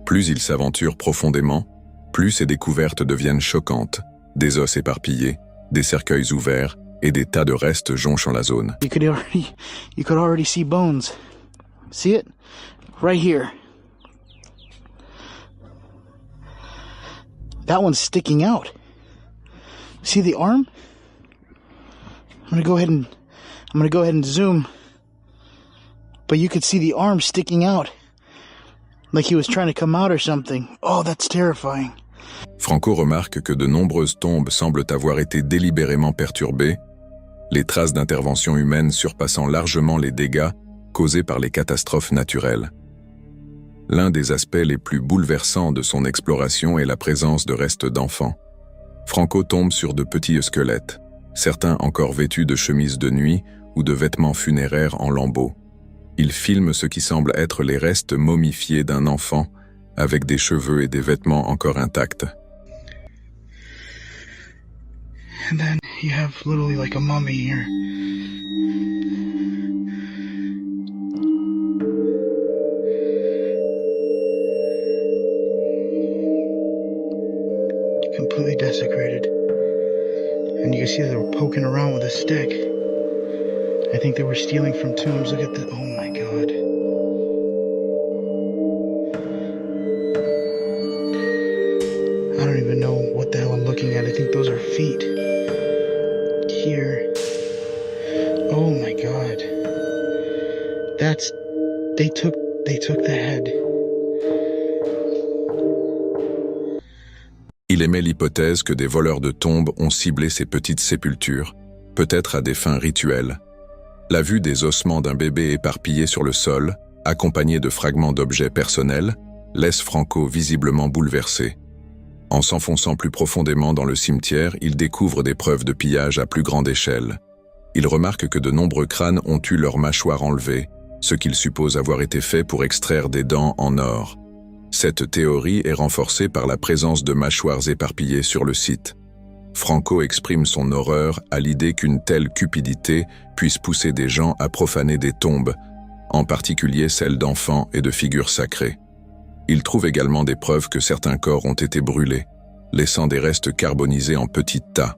Plus il s'aventure profondément, plus ses découvertes deviennent choquantes, des os éparpillés, des cercueils ouverts et des tas de restes jonchant la zone. You could already see bones. See it? Right here. That one's sticking out. See the arm? I'm gonna go ahead and zoom. But you could see the arm sticking out. Like he was trying to come out or something. Oh, that's terrifying. Franco remarque que de nombreuses tombes semblent avoir été délibérément perturbées, les traces d'intervention humaine surpassant largement les dégâts causés par les catastrophes naturelles. L'un des aspects les plus bouleversants de son exploration est la présence de restes d'enfants. Franco tombe sur de petits squelettes, certains encore vêtus de chemises de nuit ou de vêtements funéraires en lambeaux. Il filme ce qui semble être les restes momifiés d'un enfant, avec des cheveux et des vêtements encore intacts. And then you have literally like a mummy here. Completely desecrated. And you can see they were poking around with a stick. I think they were stealing from tombs. Look at the, oh my god. I don't even know what the hell I'm looking at. I think those are feet. Here. Oh my god. That's, they took the head. Il émet l'hypothèse que des voleurs de tombes ont ciblé ces petites sépultures, peut-être à des fins rituelles. La vue des ossements d'un bébé éparpillé sur le sol, accompagnés de fragments d'objets personnels, laisse Franco visiblement bouleversé. En s'enfonçant plus profondément dans le cimetière, il découvre des preuves de pillage à plus grande échelle. Il remarque que de nombreux crânes ont eu leur mâchoire enlevée, ce qu'il suppose avoir été fait pour extraire des dents en or. Cette théorie est renforcée par la présence de mâchoires éparpillées sur le site. Franco exprime son horreur à l'idée qu'une telle cupidité puisse pousser des gens à profaner des tombes, en particulier celles d'enfants et de figures sacrées. Il trouve également des preuves que certains corps ont été brûlés, laissant des restes carbonisés en petits tas.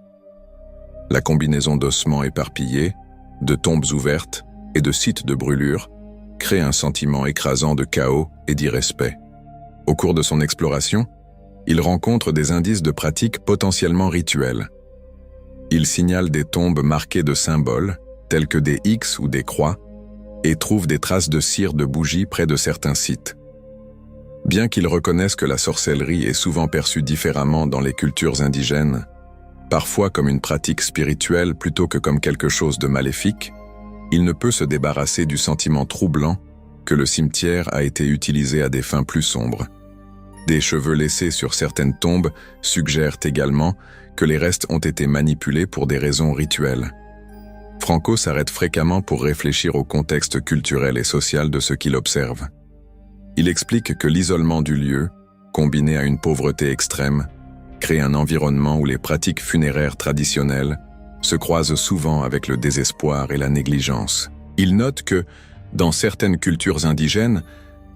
La combinaison d'ossements éparpillés, de tombes ouvertes et de sites de brûlure crée un sentiment écrasant de chaos et d'irrespect. Au cours de son exploration, il rencontre des indices de pratiques potentiellement rituelles. Il signale des tombes marquées de symboles, tels que des X ou des croix, et trouve des traces de cire de bougies près de certains sites. Bien qu'il reconnaisse que la sorcellerie est souvent perçue différemment dans les cultures indigènes, parfois comme une pratique spirituelle plutôt que comme quelque chose de maléfique, il ne peut se débarrasser du sentiment troublant que le cimetière a été utilisé à des fins plus sombres. Des cheveux laissés sur certaines tombes suggèrent également que les restes ont été manipulés pour des raisons rituelles. Franco s'arrête fréquemment pour réfléchir au contexte culturel et social de ce qu'il observe. Il explique que l'isolement du lieu, combiné à une pauvreté extrême, crée un environnement où les pratiques funéraires traditionnelles se croisent souvent avec le désespoir et la négligence. Il note que, dans certaines cultures indigènes,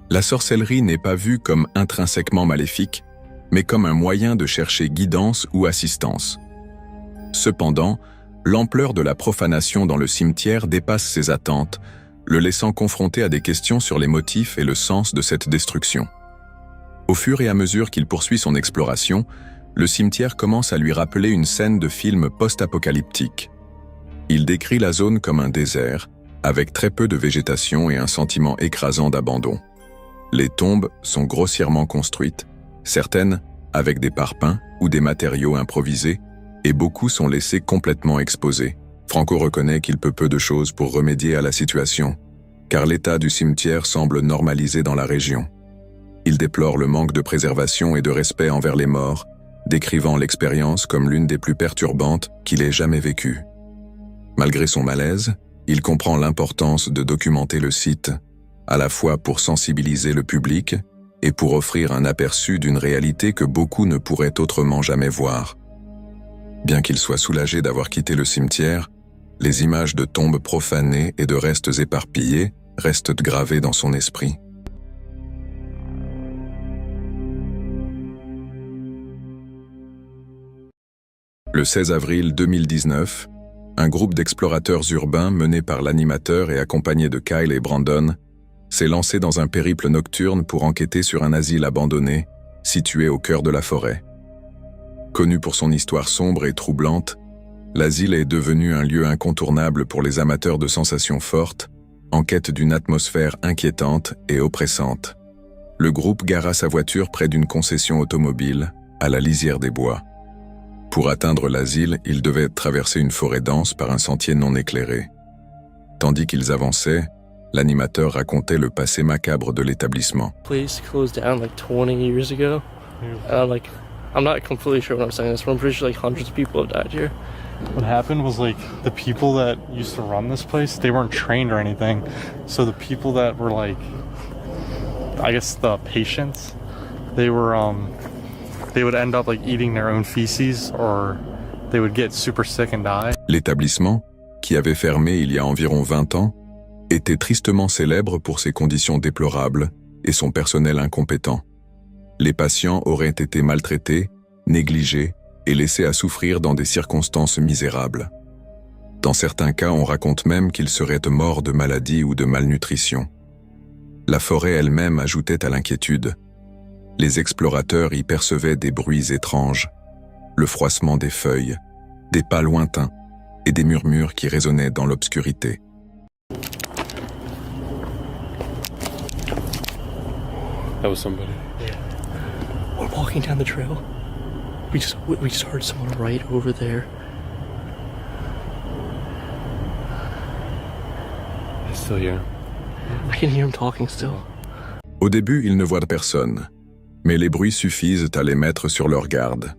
la sorcellerie n'est pas vue comme intrinsèquement maléfique, mais comme un moyen de chercher guidance ou assistance. Cependant, l'ampleur de la profanation dans le cimetière dépasse ses attentes, le laissant confronté à des questions sur les motifs et le sens de cette destruction. Au fur et à mesure qu'il poursuit son exploration, le cimetière commence à lui rappeler une scène de film post-apocalyptique. Il décrit la zone comme un désert, avec très peu de végétation et un sentiment écrasant d'abandon. Les tombes sont grossièrement construites, certaines avec des parpaings ou des matériaux improvisés, et beaucoup sont laissés complètement exposés. Franco reconnaît qu'il peut peu de choses pour remédier à la situation, car l'état du cimetière semble normalisé dans la région. Il déplore le manque de préservation et de respect envers les morts, décrivant l'expérience comme l'une des plus perturbantes qu'il ait jamais vécues. Malgré son malaise, il comprend l'importance de documenter le site, à la fois pour sensibiliser le public et pour offrir un aperçu d'une réalité que beaucoup ne pourraient autrement jamais voir. Bien qu'il soit soulagé d'avoir quitté le cimetière, les images de tombes profanées et de restes éparpillés restent gravées dans son esprit. Le 16 avril 2019, un groupe d'explorateurs urbains mené par l'animateur et accompagné de Kyle et Brandon s'est lancé dans un périple nocturne pour enquêter sur un asile abandonné, situé au cœur de la forêt. Connu pour son histoire sombre et troublante, l'asile est devenu un lieu incontournable pour les amateurs de sensations fortes, en quête d'une atmosphère inquiétante et oppressante. Le groupe gara sa voiture près d'une concession automobile, à la lisière des bois. Pour atteindre l'asile, ils devaient traverser une forêt dense par un sentier non éclairé. Tandis qu'ils avançaient, l'animateur racontait le passé macabre de l'établissement. Place closed down like 20 years ago. I'm not completely sure when I'm saying this, but I'm pretty sure like hundreds of people have died here. What happened was like the people that used to run this place, they weren't trained or anything. So the people that were like, I guess the patients, they would end up like eating their own feces or they would get super sick and die. L'établissement, qui avait fermé il y a environ 20 ans, était tristement célèbre pour ses conditions déplorables et son personnel incompétent. Les patients auraient été maltraités, négligés et laissés à souffrir dans des circonstances misérables. Dans certains cas, on raconte même qu'ils seraient morts de maladie ou de malnutrition. La forêt elle-même ajoutait à l'inquiétude. Les explorateurs y percevaient des bruits étranges, le froissement des feuilles, des pas lointains et des murmures qui résonnaient dans l'obscurité. That was somebody. Yeah. We're walking down the trail. We just heard someone right over there. He's still here. I can hear him talking still. Au début, ils ne voient personne, mais les bruits suffisent à les mettre sur leur garde.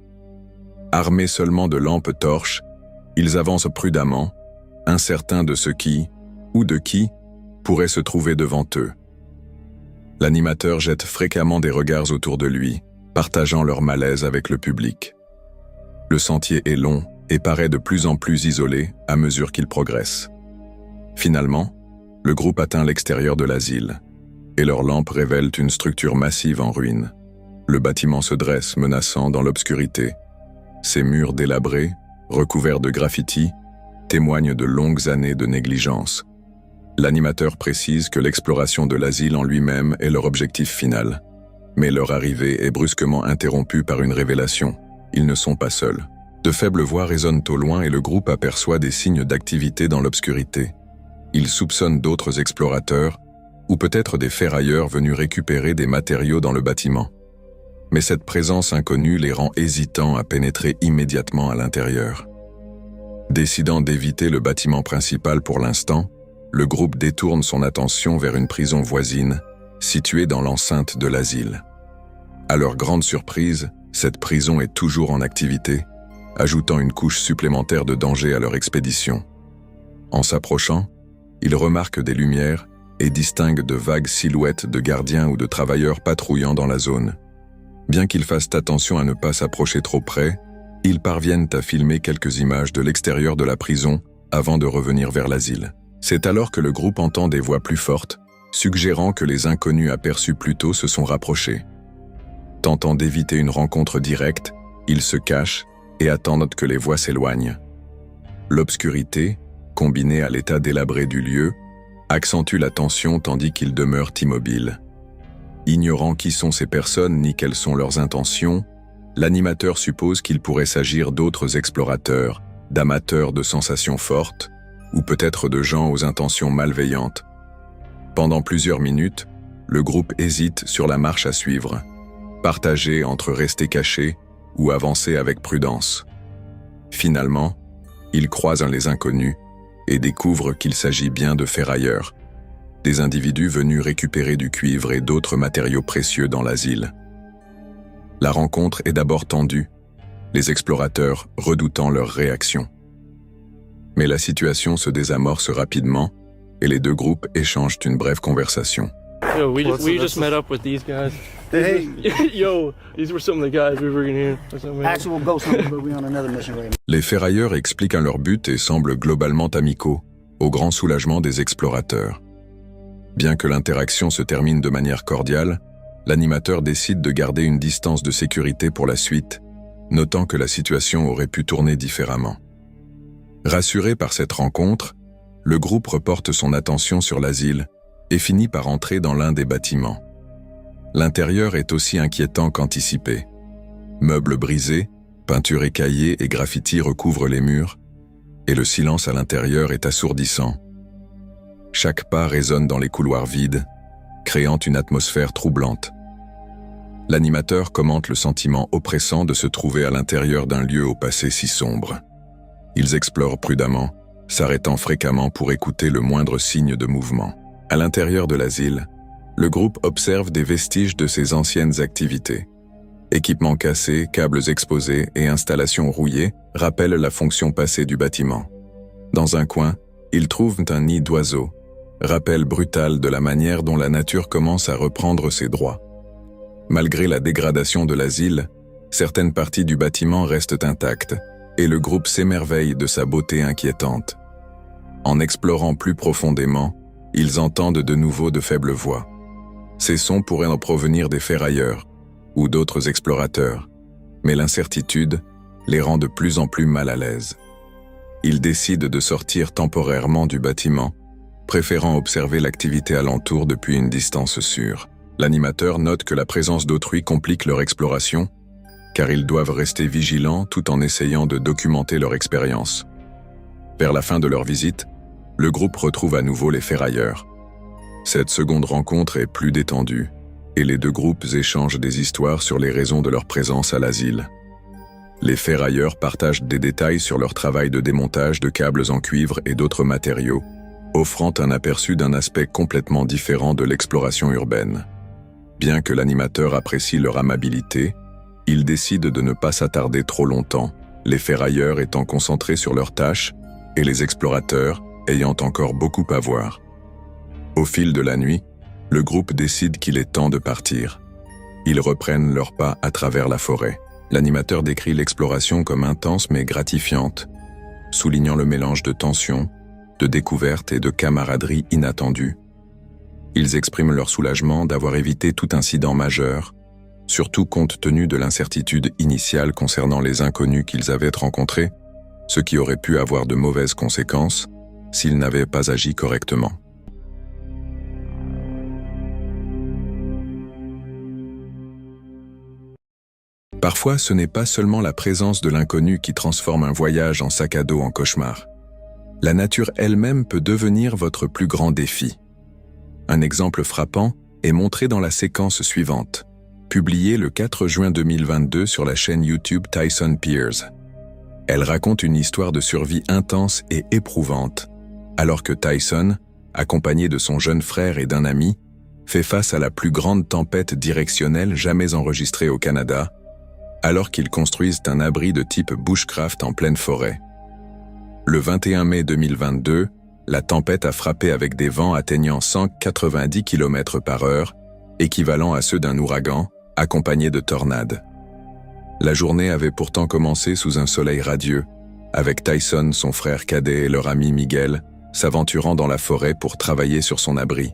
Armés seulement de lampes torches, ils avancent prudemment, incertains de ce qui, ou de qui, pourrait se trouver devant eux. L'animateur jette fréquemment des regards autour de lui, partageant leur malaise avec le public. Le sentier est long et paraît de plus en plus isolé à mesure qu'il progresse. Finalement, le groupe atteint l'extérieur de l'asile, et leurs lampes révèlent une structure massive en ruine. Le bâtiment se dresse menaçant dans l'obscurité. Ses murs délabrés, recouverts de graffitis, témoignent de longues années de négligence. L'animateur précise que l'exploration de l'asile en lui-même est leur objectif final. Mais leur arrivée est brusquement interrompue par une révélation. Ils ne sont pas seuls. De faibles voix résonnent au loin et le groupe aperçoit des signes d'activité dans l'obscurité. Ils soupçonnent d'autres explorateurs, ou peut-être des ferrailleurs venus récupérer des matériaux dans le bâtiment. Mais cette présence inconnue les rend hésitants à pénétrer immédiatement à l'intérieur. Décidant d'éviter le bâtiment principal pour l'instant, le groupe détourne son attention vers une prison voisine, située dans l'enceinte de l'asile. À leur grande surprise, cette prison est toujours en activité, ajoutant une couche supplémentaire de danger à leur expédition. En s'approchant, ils remarquent des lumières et distinguent de vagues silhouettes de gardiens ou de travailleurs patrouillant dans la zone. Bien qu'ils fassent attention à ne pas s'approcher trop près, ils parviennent à filmer quelques images de l'extérieur de la prison avant de revenir vers l'asile. C'est alors que le groupe entend des voix plus fortes, suggérant que les inconnus aperçus plus tôt se sont rapprochés. Tentant d'éviter une rencontre directe, ils se cachent et attendent que les voix s'éloignent. L'obscurité, combinée à l'état délabré du lieu, accentue la tension tandis qu'ils demeurent immobiles. Ignorant qui sont ces personnes ni quelles sont leurs intentions, l'animateur suppose qu'il pourrait s'agir d'autres explorateurs, d'amateurs de sensations fortes, ou peut-être de gens aux intentions malveillantes. Pendant plusieurs minutes, le groupe hésite sur la marche à suivre, partagé entre rester caché ou avancer avec prudence. Finalement, ils croisent les inconnus et découvrent qu'il s'agit bien de ferrailleurs, des individus venus récupérer du cuivre et d'autres matériaux précieux dans l'asile. La rencontre est d'abord tendue, les explorateurs redoutant leur réaction. Mais la situation se désamorce rapidement et les deux groupes échangent une brève conversation. Yo, we just met up with these guys. Hey. Yo, these were some of the guys we were in here. Actually, we'll go somewhere, but we're on another mission right now. Les ferrailleurs expliquent leur but et semblent globalement amicaux, au grand soulagement des explorateurs. Bien que l'interaction se termine de manière cordiale, l'animateur décide de garder une distance de sécurité pour la suite, notant que la situation aurait pu tourner différemment. Rassuré par cette rencontre, le groupe reporte son attention sur l'asile et finit par entrer dans l'un des bâtiments. L'intérieur est aussi inquiétant qu'anticipé. Meubles brisés, peintures écaillées et graffitis recouvrent les murs, et le silence à l'intérieur est assourdissant. Chaque pas résonne dans les couloirs vides, créant une atmosphère troublante. L'animateur commente le sentiment oppressant de se trouver à l'intérieur d'un lieu au passé si sombre. Ils explorent prudemment, s'arrêtant fréquemment pour écouter le moindre signe de mouvement. À l'intérieur de l'asile, le groupe observe des vestiges de ses anciennes activités. Équipements cassés, câbles exposés et installations rouillées rappellent la fonction passée du bâtiment. Dans un coin, ils trouvent un nid d'oiseaux, rappel brutal de la manière dont la nature commence à reprendre ses droits. Malgré la dégradation de l'asile, certaines parties du bâtiment restent intactes, et le groupe s'émerveille de sa beauté inquiétante. En explorant plus profondément, ils entendent de nouveau de faibles voix. Ces sons pourraient en provenir des ferrailleurs ou d'autres explorateurs, mais l'incertitude les rend de plus en plus mal à l'aise. Ils décident de sortir temporairement du bâtiment, préférant observer l'activité alentour depuis une distance sûre. L'animateur note que la présence d'autrui complique leur exploration, car ils doivent rester vigilants tout en essayant de documenter leur expérience. Vers la fin de leur visite, le groupe retrouve à nouveau les ferrailleurs. Cette seconde rencontre est plus détendue, et les deux groupes échangent des histoires sur les raisons de leur présence à l'asile. Les ferrailleurs partagent des détails sur leur travail de démontage de câbles en cuivre et d'autres matériaux, offrant un aperçu d'un aspect complètement différent de l'exploration urbaine. Bien que l'animateur apprécie leur amabilité, il décide de ne pas s'attarder trop longtemps, les ferrailleurs étant concentrés sur leurs tâches et les explorateurs ayant encore beaucoup à voir. Au fil de la nuit, le groupe décide qu'il est temps de partir. Ils reprennent leurs pas à travers la forêt. L'animateur décrit l'exploration comme intense mais gratifiante, soulignant le mélange de tension, de découverte et de camaraderie inattendue. Ils expriment leur soulagement d'avoir évité tout incident majeur, surtout compte tenu de l'incertitude initiale concernant les inconnus qu'ils avaient rencontrés, ce qui aurait pu avoir de mauvaises conséquences s'ils n'avaient pas agi correctement. Parfois, ce n'est pas seulement la présence de l'inconnu qui transforme un voyage en sac à dos en cauchemar. La nature elle-même peut devenir votre plus grand défi. Un exemple frappant est montré dans la séquence suivante, publiée le 4 juin 2022 sur la chaîne YouTube Tyson Pierce. Elle raconte une histoire de survie intense et éprouvante, alors que Tyson, accompagné de son jeune frère et d'un ami, fait face à la plus grande tempête directionnelle jamais enregistrée au Canada, alors qu'ils construisent un abri de type bushcraft en pleine forêt. Le 21 mai 2022, la tempête a frappé avec des vents atteignant 190 km/h, équivalent à ceux d'un ouragan, accompagné de tornades. La journée avait pourtant commencé sous un soleil radieux, avec Tyson, son frère cadet et leur ami Miguel, s'aventurant dans la forêt pour travailler sur son abri.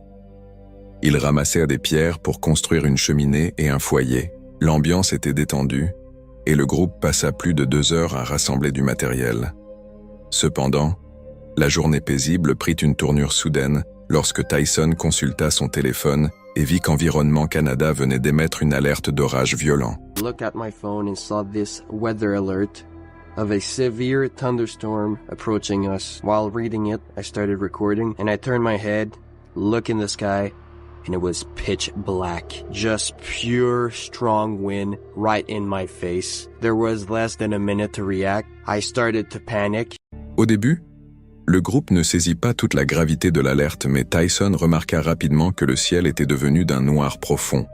Ils ramassèrent des pierres pour construire une cheminée et un foyer. L'ambiance était détendue, et le groupe passa plus de 2 heures à rassembler du matériel. Cependant, la journée paisible prit une tournure soudaine lorsque Tyson consulta son téléphone et vit qu'Environnement Canada venait d'émettre une alerte d'orage violent. I looked at my phone and saw this weather alert of a severe thunderstorm approaching us. While reading it, I started recording and I turned my head, looked in the sky, and it was pitch black. Just pure strong wind right in my face. There was less than a minute to react. I started to panic. Au début, le groupe ne saisit pas toute la gravité de l'alerte, mais Tyson remarqua rapidement que le ciel était devenu d'un noir profond.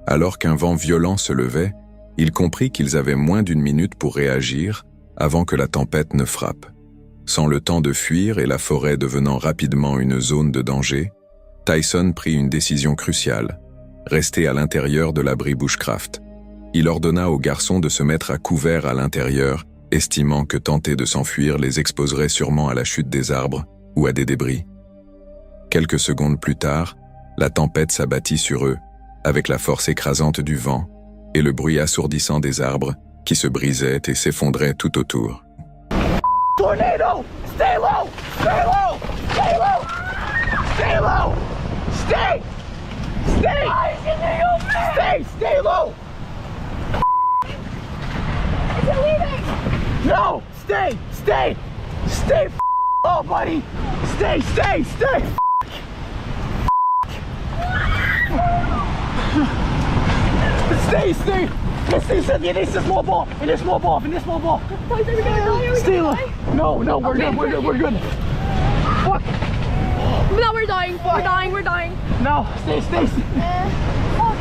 Alors qu'un vent violent se levait, il comprit qu'ils avaient moins d'1 minute pour réagir avant que la tempête ne frappe. Sans le temps de fuir et la forêt devenant rapidement une zone de danger, Tyson prit une décision cruciale, rester à l'intérieur de l'abri bushcraft. Il ordonna aux garçons de se mettre à couvert à l'intérieur, estimant que tenter de s'enfuir les exposerait sûrement à la chute des arbres ou à des débris. Quelques secondes plus tard, la tempête s'abattit sur eux, avec la force écrasante du vent et le bruit assourdissant des arbres qui se brisaient et s'effondraient tout autour. Tornado! Stay low! Stay low! Stay low! Stay low! Stay! Stay! Stay! Stay low! Is it leaving? No! Stay! Stay! Stay low, buddy! Stay! Stay! Stay! Stay! Stay! Il est small ball! Il est small ball! Il est small ball! Stay low! No, we're good, we're good! Fuck! No, we're dying. We're dying. No, stay. Fuck.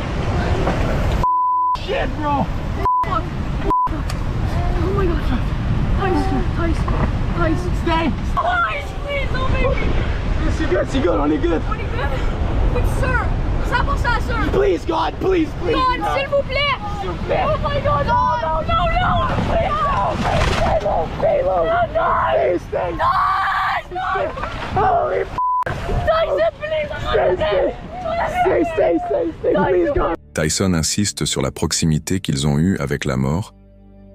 Shit, bro. Fuck. Oh my god. Tice. Stay. Tice, please, don't make me. C'est good, on est good. But sir, ça pour ça, sir. Please, God, please. God, s'il vous plaît. Oh my god, no. Stay low. Stay. Holy f***. Stay, please, God. Tyson insiste sur la proximité qu'ils ont eue avec la mort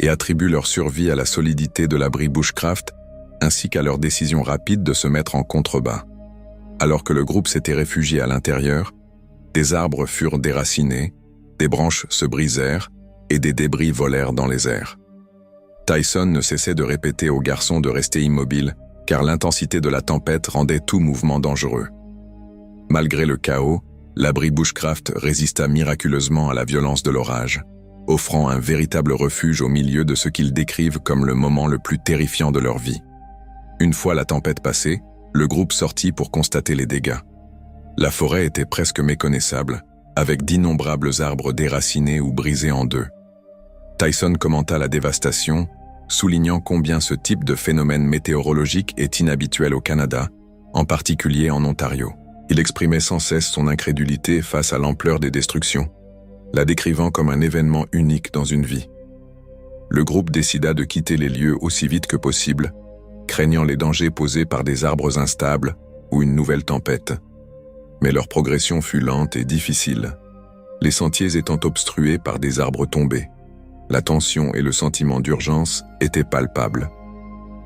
et attribue leur survie à la solidité de l'abri bushcraft ainsi qu'à leur décision rapide de se mettre en contrebas. Alors que le groupe s'était réfugié à l'intérieur, des arbres furent déracinés, des branches se brisèrent et des débris volèrent dans les airs. Tyson ne cessait de répéter aux garçons de rester immobiles car l'intensité de la tempête rendait tout mouvement dangereux. Malgré le chaos, l'abri bushcraft résista miraculeusement à la violence de l'orage, offrant un véritable refuge au milieu de ce qu'ils décrivent comme le moment le plus terrifiant de leur vie. Une fois la tempête passée, le groupe sortit pour constater les dégâts. La forêt était presque méconnaissable, avec d'innombrables arbres déracinés ou brisés en deux. Tyson commenta la dévastation, soulignant combien ce type de phénomène météorologique est inhabituel au Canada, en particulier en Ontario. Il exprimait sans cesse son incrédulité face à l'ampleur des destructions, la décrivant comme un événement unique dans une vie. Le groupe décida de quitter les lieux aussi vite que possible, craignant les dangers posés par des arbres instables ou une nouvelle tempête. Mais leur progression fut lente et difficile, les sentiers étant obstrués par des arbres tombés. La tension et le sentiment d'urgence étaient palpables.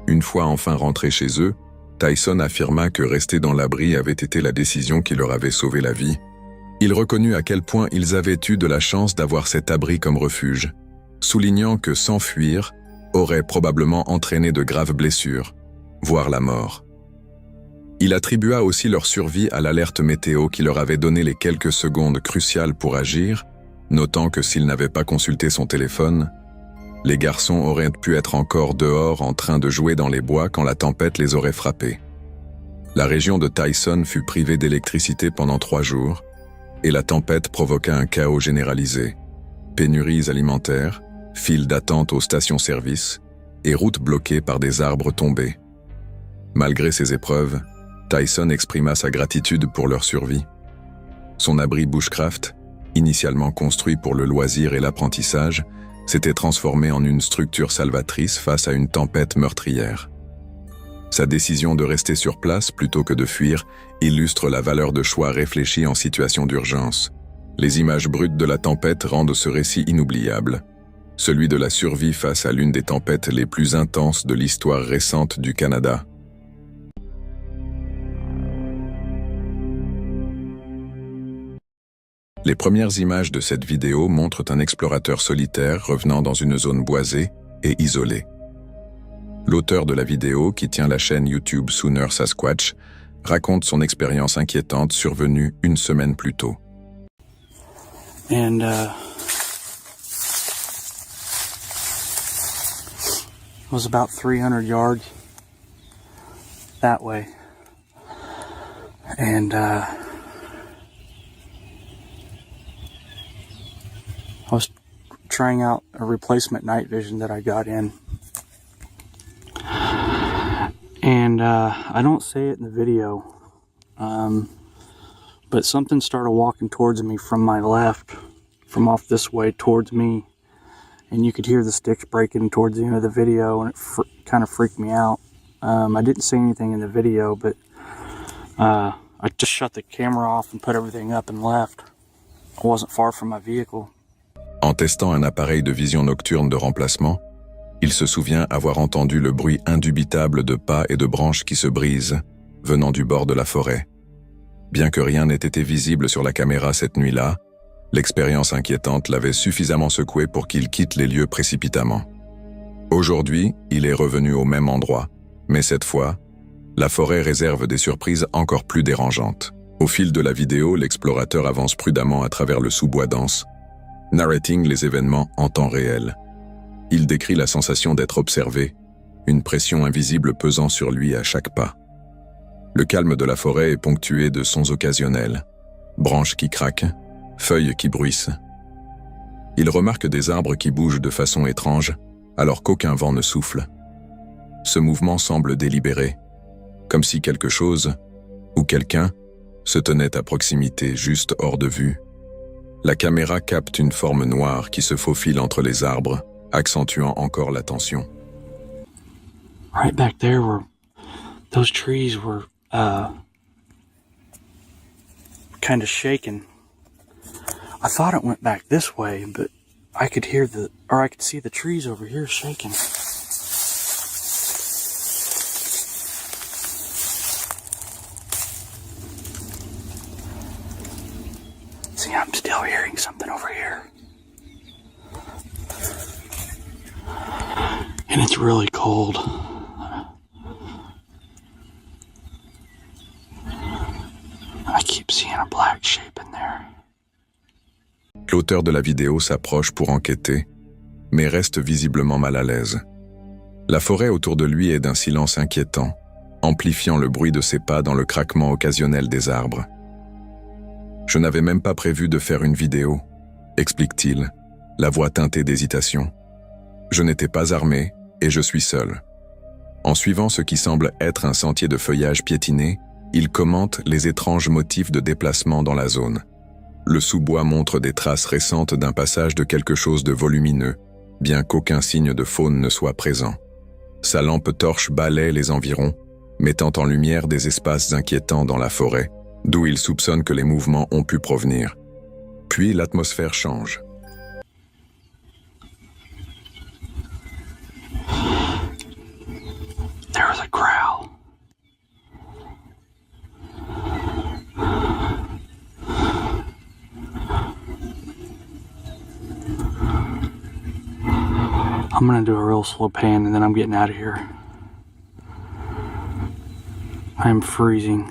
Une fois enfin rentrés chez eux, Tyson affirma que rester dans l'abri avait été la décision qui leur avait sauvé la vie. Il reconnut à quel point ils avaient eu de la chance d'avoir cet abri comme refuge, soulignant que s'enfuir aurait probablement entraîné de graves blessures, voire la mort. Il attribua aussi leur survie à l'alerte météo qui leur avait donné les quelques secondes cruciales pour agir, notant que s'il n'avait pas consulté son téléphone, les garçons auraient pu être encore dehors en train de jouer dans les bois quand la tempête les aurait frappés. La région de Tyson fut privée d'électricité pendant 3 jours, et la tempête provoqua un chaos généralisé. Pénuries alimentaires, files d'attente aux stations-service et routes bloquées par des arbres tombés. Malgré ces épreuves, Tyson exprima sa gratitude pour leur survie. Son abri bushcraft, initialement construit pour le loisir et l'apprentissage, s'était transformé en une structure salvatrice face à une tempête meurtrière. Sa décision de rester sur place plutôt que de fuir illustre la valeur de choix réfléchis en situation d'urgence. Les images brutes de la tempête rendent ce récit inoubliable, celui de la survie face à l'une des tempêtes les plus intenses de l'histoire récente du Canada. Les premières images de cette vidéo montrent un explorateur solitaire revenant dans une zone boisée et isolée. L'auteur de la vidéo, qui tient la chaîne YouTube Sooner Sasquatch, raconte son expérience inquiétante survenue 1 semaine plus tôt. And was about 300 yards that way. And I was trying out a replacement night vision that I got in. And I don't say it in the video, but something started walking towards me from my left, from off this way towards me. And you could hear the sticks breaking towards the end of the video, and it kind of freaked me out. I didn't say anything in the video, but I just shut the camera off and put everything up and left. I wasn't far from my vehicle. En testant un appareil de vision nocturne de remplacement, il se souvient avoir entendu le bruit indubitable de pas et de branches qui se brisent, venant du bord de la forêt. Bien que rien n'ait été visible sur la caméra cette nuit-là, l'expérience inquiétante l'avait suffisamment secoué pour qu'il quitte les lieux précipitamment. Aujourd'hui, il est revenu au même endroit, mais cette fois, la forêt réserve des surprises encore plus dérangeantes. Au fil de la vidéo, l'explorateur avance prudemment à travers le sous-bois dense, narrating les événements en temps réel. Il décrit la sensation d'être observé, une pression invisible pesant sur lui à chaque pas. Le calme de la forêt est ponctué de sons occasionnels, branches qui craquent, feuilles qui bruissent. Il remarque des arbres qui bougent de façon étrange, alors qu'aucun vent ne souffle. Ce mouvement semble délibéré, comme si quelque chose, ou quelqu'un, se tenait à proximité, juste hors de vue. La caméra capte une forme noire qui se faufile entre les arbres, accentuant encore la tension. Right back there were those trees were kind of shaking. I thought it went back this way, but I could see the trees over here shaking. See, I'm still hearing something over here. And it's really cold. I keep seeing a black shape in there. L'auteur de la vidéo s'approche pour enquêter, mais reste visiblement mal à l'aise. La forêt autour de lui est d'un silence inquiétant, amplifiant le bruit de ses pas dans le craquement occasionnel des arbres. Je n'avais même pas prévu de faire une vidéo, explique-t-il, la voix teintée d'hésitation. Je n'étais pas armé et je suis seul. En suivant ce qui semble être un sentier de feuillage piétiné, il commente les étranges motifs de déplacement dans la zone. Le sous-bois montre des traces récentes d'un passage de quelque chose de volumineux, bien qu'aucun signe de faune ne soit présent. Sa lampe torche balaie les environs, mettant en lumière des espaces inquiétants dans la forêt, d'où il soupçonne que les mouvements ont pu provenir. Puis l'atmosphère change. There was a growl. I'm gonna do a real slow pan and then I'm getting out of here. I'm freezing.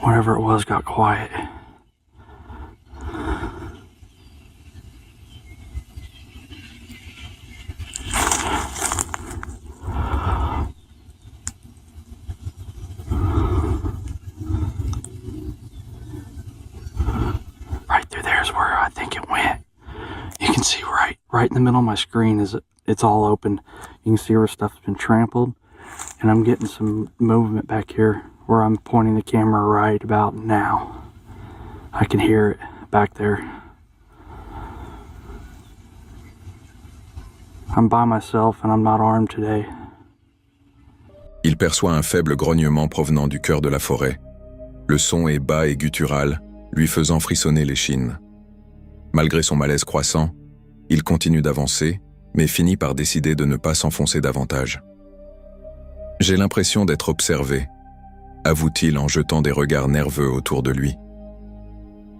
Whatever it was got quiet. Right through there is where I think it went. You can see right in the middle of my screen is it's all open. You can see where stuff's been trampled, and I'm getting some movement back here where I'm pointing the camera right about now. I can hear it back there. I'm by myself and I'm not armed today. Il perçoit un faible grognement provenant du cœur de la forêt. Le son est bas et guttural, lui faisant frissonner l'échine. Malgré son malaise croissant, il continue d'avancer, mais finit par décider de ne pas s'enfoncer davantage. « J'ai l'impression d'être observé », avoue-t-il en jetant des regards nerveux autour de lui.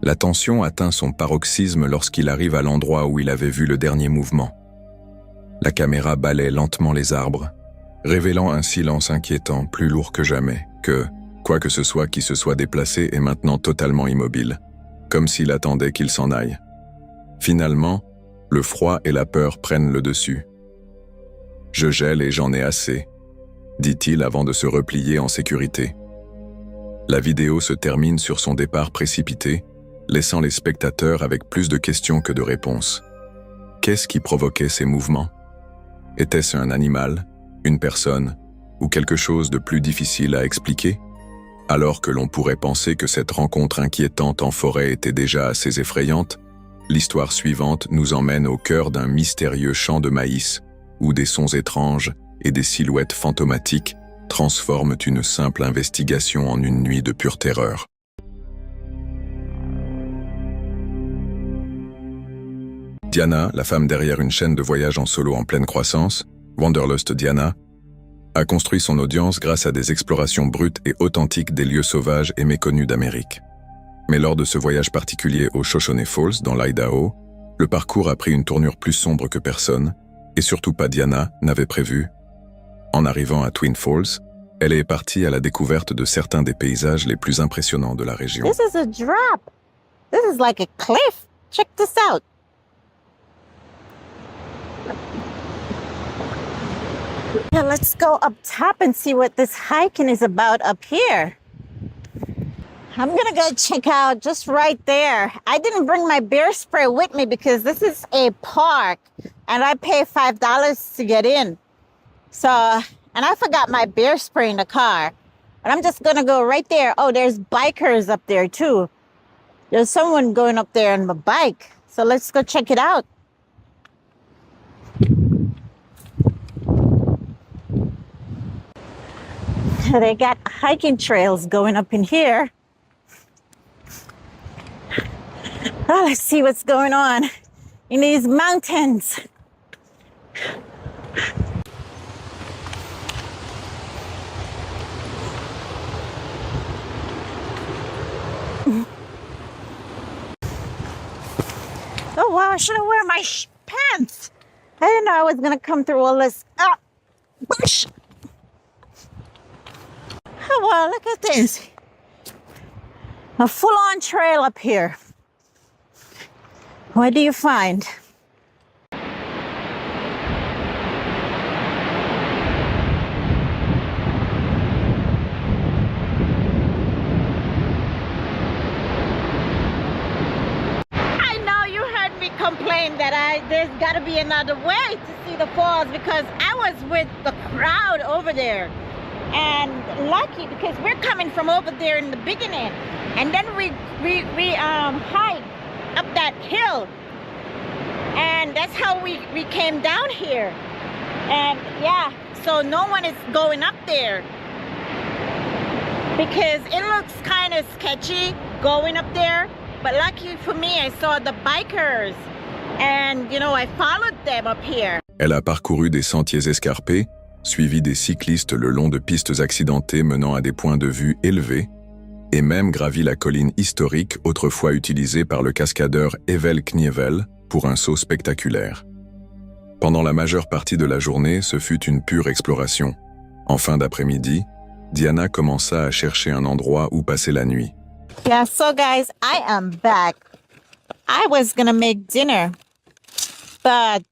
La tension atteint son paroxysme lorsqu'il arrive à l'endroit où il avait vu le dernier mouvement. La caméra balaie lentement les arbres, révélant un silence inquiétant plus lourd que jamais, que, quoi que ce soit qui se soit déplacé, est maintenant totalement immobile, comme s'il attendait qu'il s'en aille. Finalement, le froid et la peur prennent le dessus. « Je gèle et j'en ai assez », dit-il avant de se replier en sécurité. La vidéo se termine sur son départ précipité, laissant les spectateurs avec plus de questions que de réponses. Qu'est-ce qui provoquait ces mouvements? Était-ce un animal, une personne, ou quelque chose de plus difficile à expliquer? Alors que l'on pourrait penser que cette rencontre inquiétante en forêt était déjà assez effrayante, l'histoire suivante nous emmène au cœur d'un mystérieux champ de maïs, où des sons étranges et des silhouettes fantomatiques transforment une simple investigation en une nuit de pure terreur. Diana, la femme derrière une chaîne de voyage en solo en pleine croissance, Wanderlust Diana, a construit son audience grâce à des explorations brutes et authentiques des lieux sauvages et méconnus d'Amérique. Mais lors de ce voyage particulier au Shoshone Falls, dans l'Idaho, le parcours a pris une tournure plus sombre que personne, et surtout pas Diana n'avait prévu. En arrivant à Twin Falls, elle est partie à la découverte de certains des paysages les plus impressionnants de la région. This is a drop. This is like a cliff. Check this out. Now let's go up top and see what this hiking is about up here. I'm gonna go check out just right there. I didn't bring my bear spray with me because this is a park and I pay $5 to get in. So, and I forgot my bear spray in the car. But I'm just gonna go right there. Oh, there's bikers up there too. There's someone going up there on a bike. So let's go check it out. They got hiking trails going up in here. Oh, let's see what's going on in these mountains. Oh, wow, I should have worn my pants. I didn't know I was going to come through all this. Bush. Oh, wow, look at this. A full-on trail up here. What do you find? that there's got to be another way to see the falls, because I was with the crowd over there. And lucky, because we're coming from over there in the beginning, and then we hiked up that hill, and that's how we came down here. And yeah, so no one is going up there because it looks kind of sketchy going up there. But lucky for me, I saw the bikers, and you know, I followed them up here. Elle a parcouru des sentiers escarpés, suivi des cyclistes le long de pistes accidentées menant à des points de vue élevés, et même gravi la colline historique autrefois utilisée par le cascadeur Evel Knievel pour un saut spectaculaire. Pendant la majeure partie de la journée, ce fut une pure exploration. En fin d'après-midi, Diana commença à chercher un endroit où passer la nuit. Yeah, so guys, I am back. I was gonna make dinner, but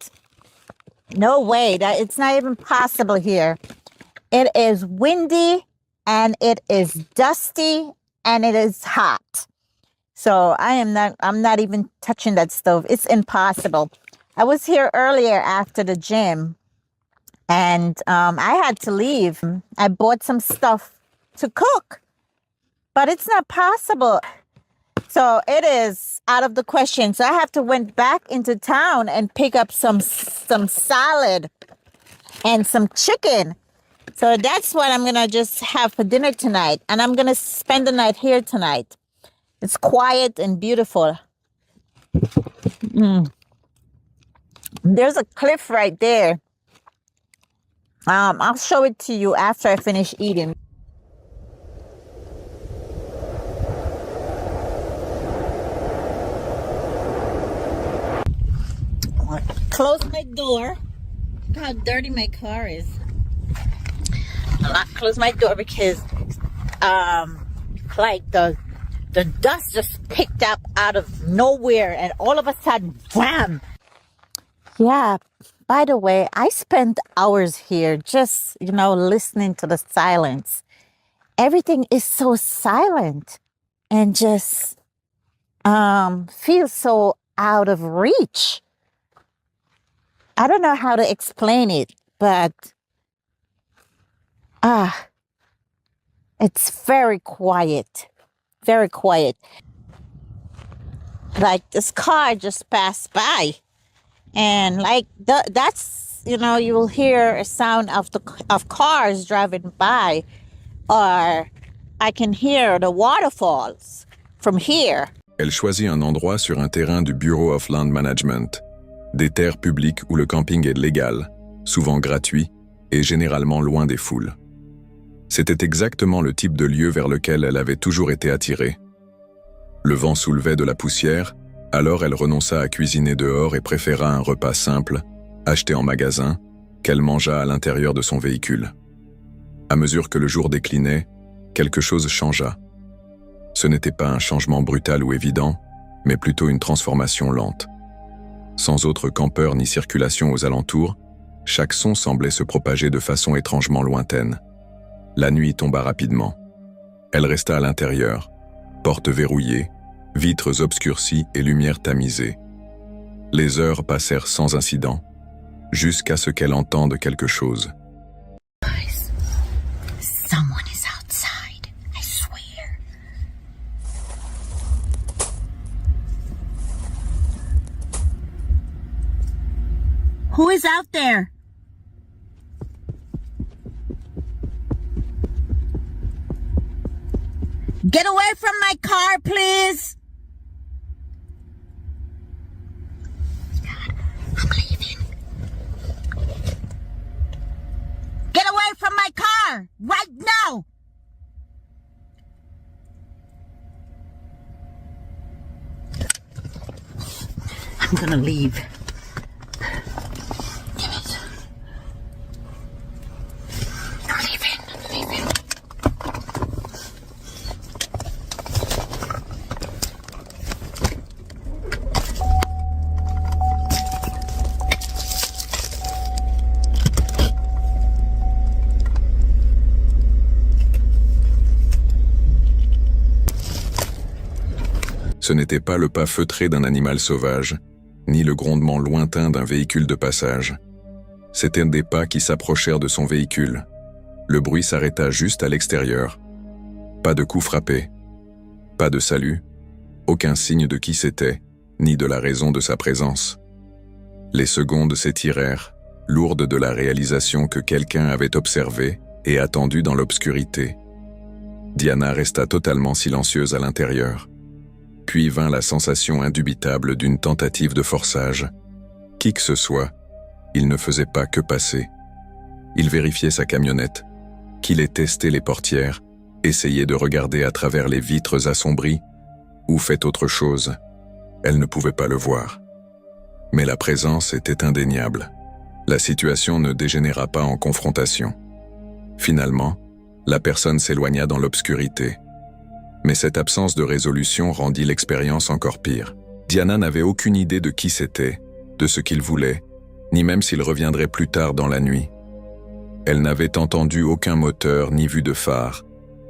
no way, it's not even possible here. It is windy and it is dusty and it is hot. So I'm not even touching that stove. It's impossible. I was here earlier after the gym, and I had to leave. I bought some stuff to cook, but it's not possible. So it is out of the question. So I have to went back into town and pick up some salad and some chicken. So that's what I'm gonna just have for dinner tonight, and I'm gonna spend the night here tonight. It's quiet and beautiful. There's a cliff right there. I'll show it to you after I finish eating. Close my door. Look how dirty my car is. I'll close my door because like the dust just picked up out of nowhere, and all of a sudden, wham! Yeah, by the way, I spent hours here just, you know, listening to the silence. Everything is so silent and just feels so out of reach. I don't know how to explain it, but it's very quiet. Very quiet. Like this car just passed by, and like that's, you know, you will hear a sound of cars driving by, or I can hear the waterfalls from here. Elle choisit un endroit sur un terrain du Bureau of Land Management, des terres publiques où le camping est légal, souvent gratuit et généralement loin des foules. C'était exactement le type de lieu vers lequel elle avait toujours été attirée. Le vent soulevait de la poussière, alors elle renonça à cuisiner dehors et préféra un repas simple, acheté en magasin, qu'elle mangea à l'intérieur de son véhicule. À mesure que le jour déclinait, quelque chose changea. Ce n'était pas un changement brutal ou évident, mais plutôt une transformation lente. Sans autres campeurs ni circulation aux alentours, chaque son semblait se propager de façon étrangement lointaine. La nuit tomba rapidement. Elle resta à l'intérieur, portes verrouillées, vitres obscurcies et lumière tamisée. Les heures passèrent sans incident, jusqu'à ce qu'elle entende quelque chose. Guys, someone is outside, I swear. Who is out there? Get away from my car, please. God, I'm leaving. Get away from my car right now. I'm gonna leave. Damn it. I'm leaving. Ce n'était pas le pas feutré d'un animal sauvage, ni le grondement lointain d'un véhicule de passage. C'étaient des pas qui s'approchèrent de son véhicule. Le bruit s'arrêta juste à l'extérieur. Pas de coup frappé. Pas de salut. Aucun signe de qui c'était, ni de la raison de sa présence. Les secondes s'étirèrent, lourdes de la réalisation que quelqu'un avait observé et attendu dans l'obscurité. Diana resta totalement silencieuse à l'intérieur. Puis vint la sensation indubitable d'une tentative de forçage. Qui que ce soit, il ne faisait pas que passer. Il vérifiait sa camionnette, qu'il ait testé les portières, essayait de regarder à travers les vitres assombries, ou fait autre chose. Elle ne pouvait pas le voir. Mais la présence était indéniable. La situation ne dégénéra pas en confrontation. Finalement, la personne s'éloigna dans l'obscurité. Mais cette absence de résolution rendit l'expérience encore pire. Diana n'avait aucune idée de qui c'était, de ce qu'il voulait, ni même s'il reviendrait plus tard dans la nuit. Elle n'avait entendu aucun moteur ni vu de phare,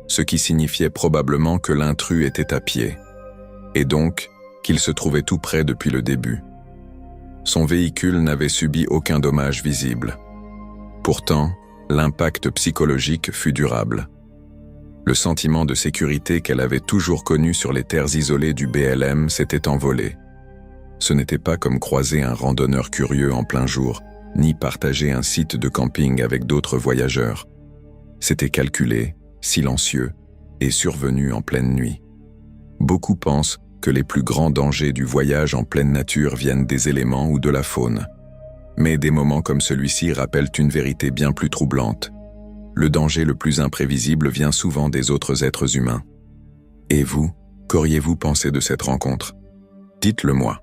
ce qui signifiait probablement que l'intrus était à pied, et donc qu'il se trouvait tout près depuis le début. Son véhicule n'avait subi aucun dommage visible. Pourtant, l'impact psychologique fut durable. Le sentiment de sécurité qu'elle avait toujours connu sur les terres isolées du BLM s'était envolé. Ce n'était pas comme croiser un randonneur curieux en plein jour, ni partager un site de camping avec d'autres voyageurs. C'était calculé, silencieux et survenu en pleine nuit. Beaucoup pensent que les plus grands dangers du voyage en pleine nature viennent des éléments ou de la faune. Mais des moments comme celui-ci rappellent une vérité bien plus troublante. Le danger le plus imprévisible vient souvent des autres êtres humains. Et vous, qu'auriez-vous pensé de cette rencontre? Dites-le moi.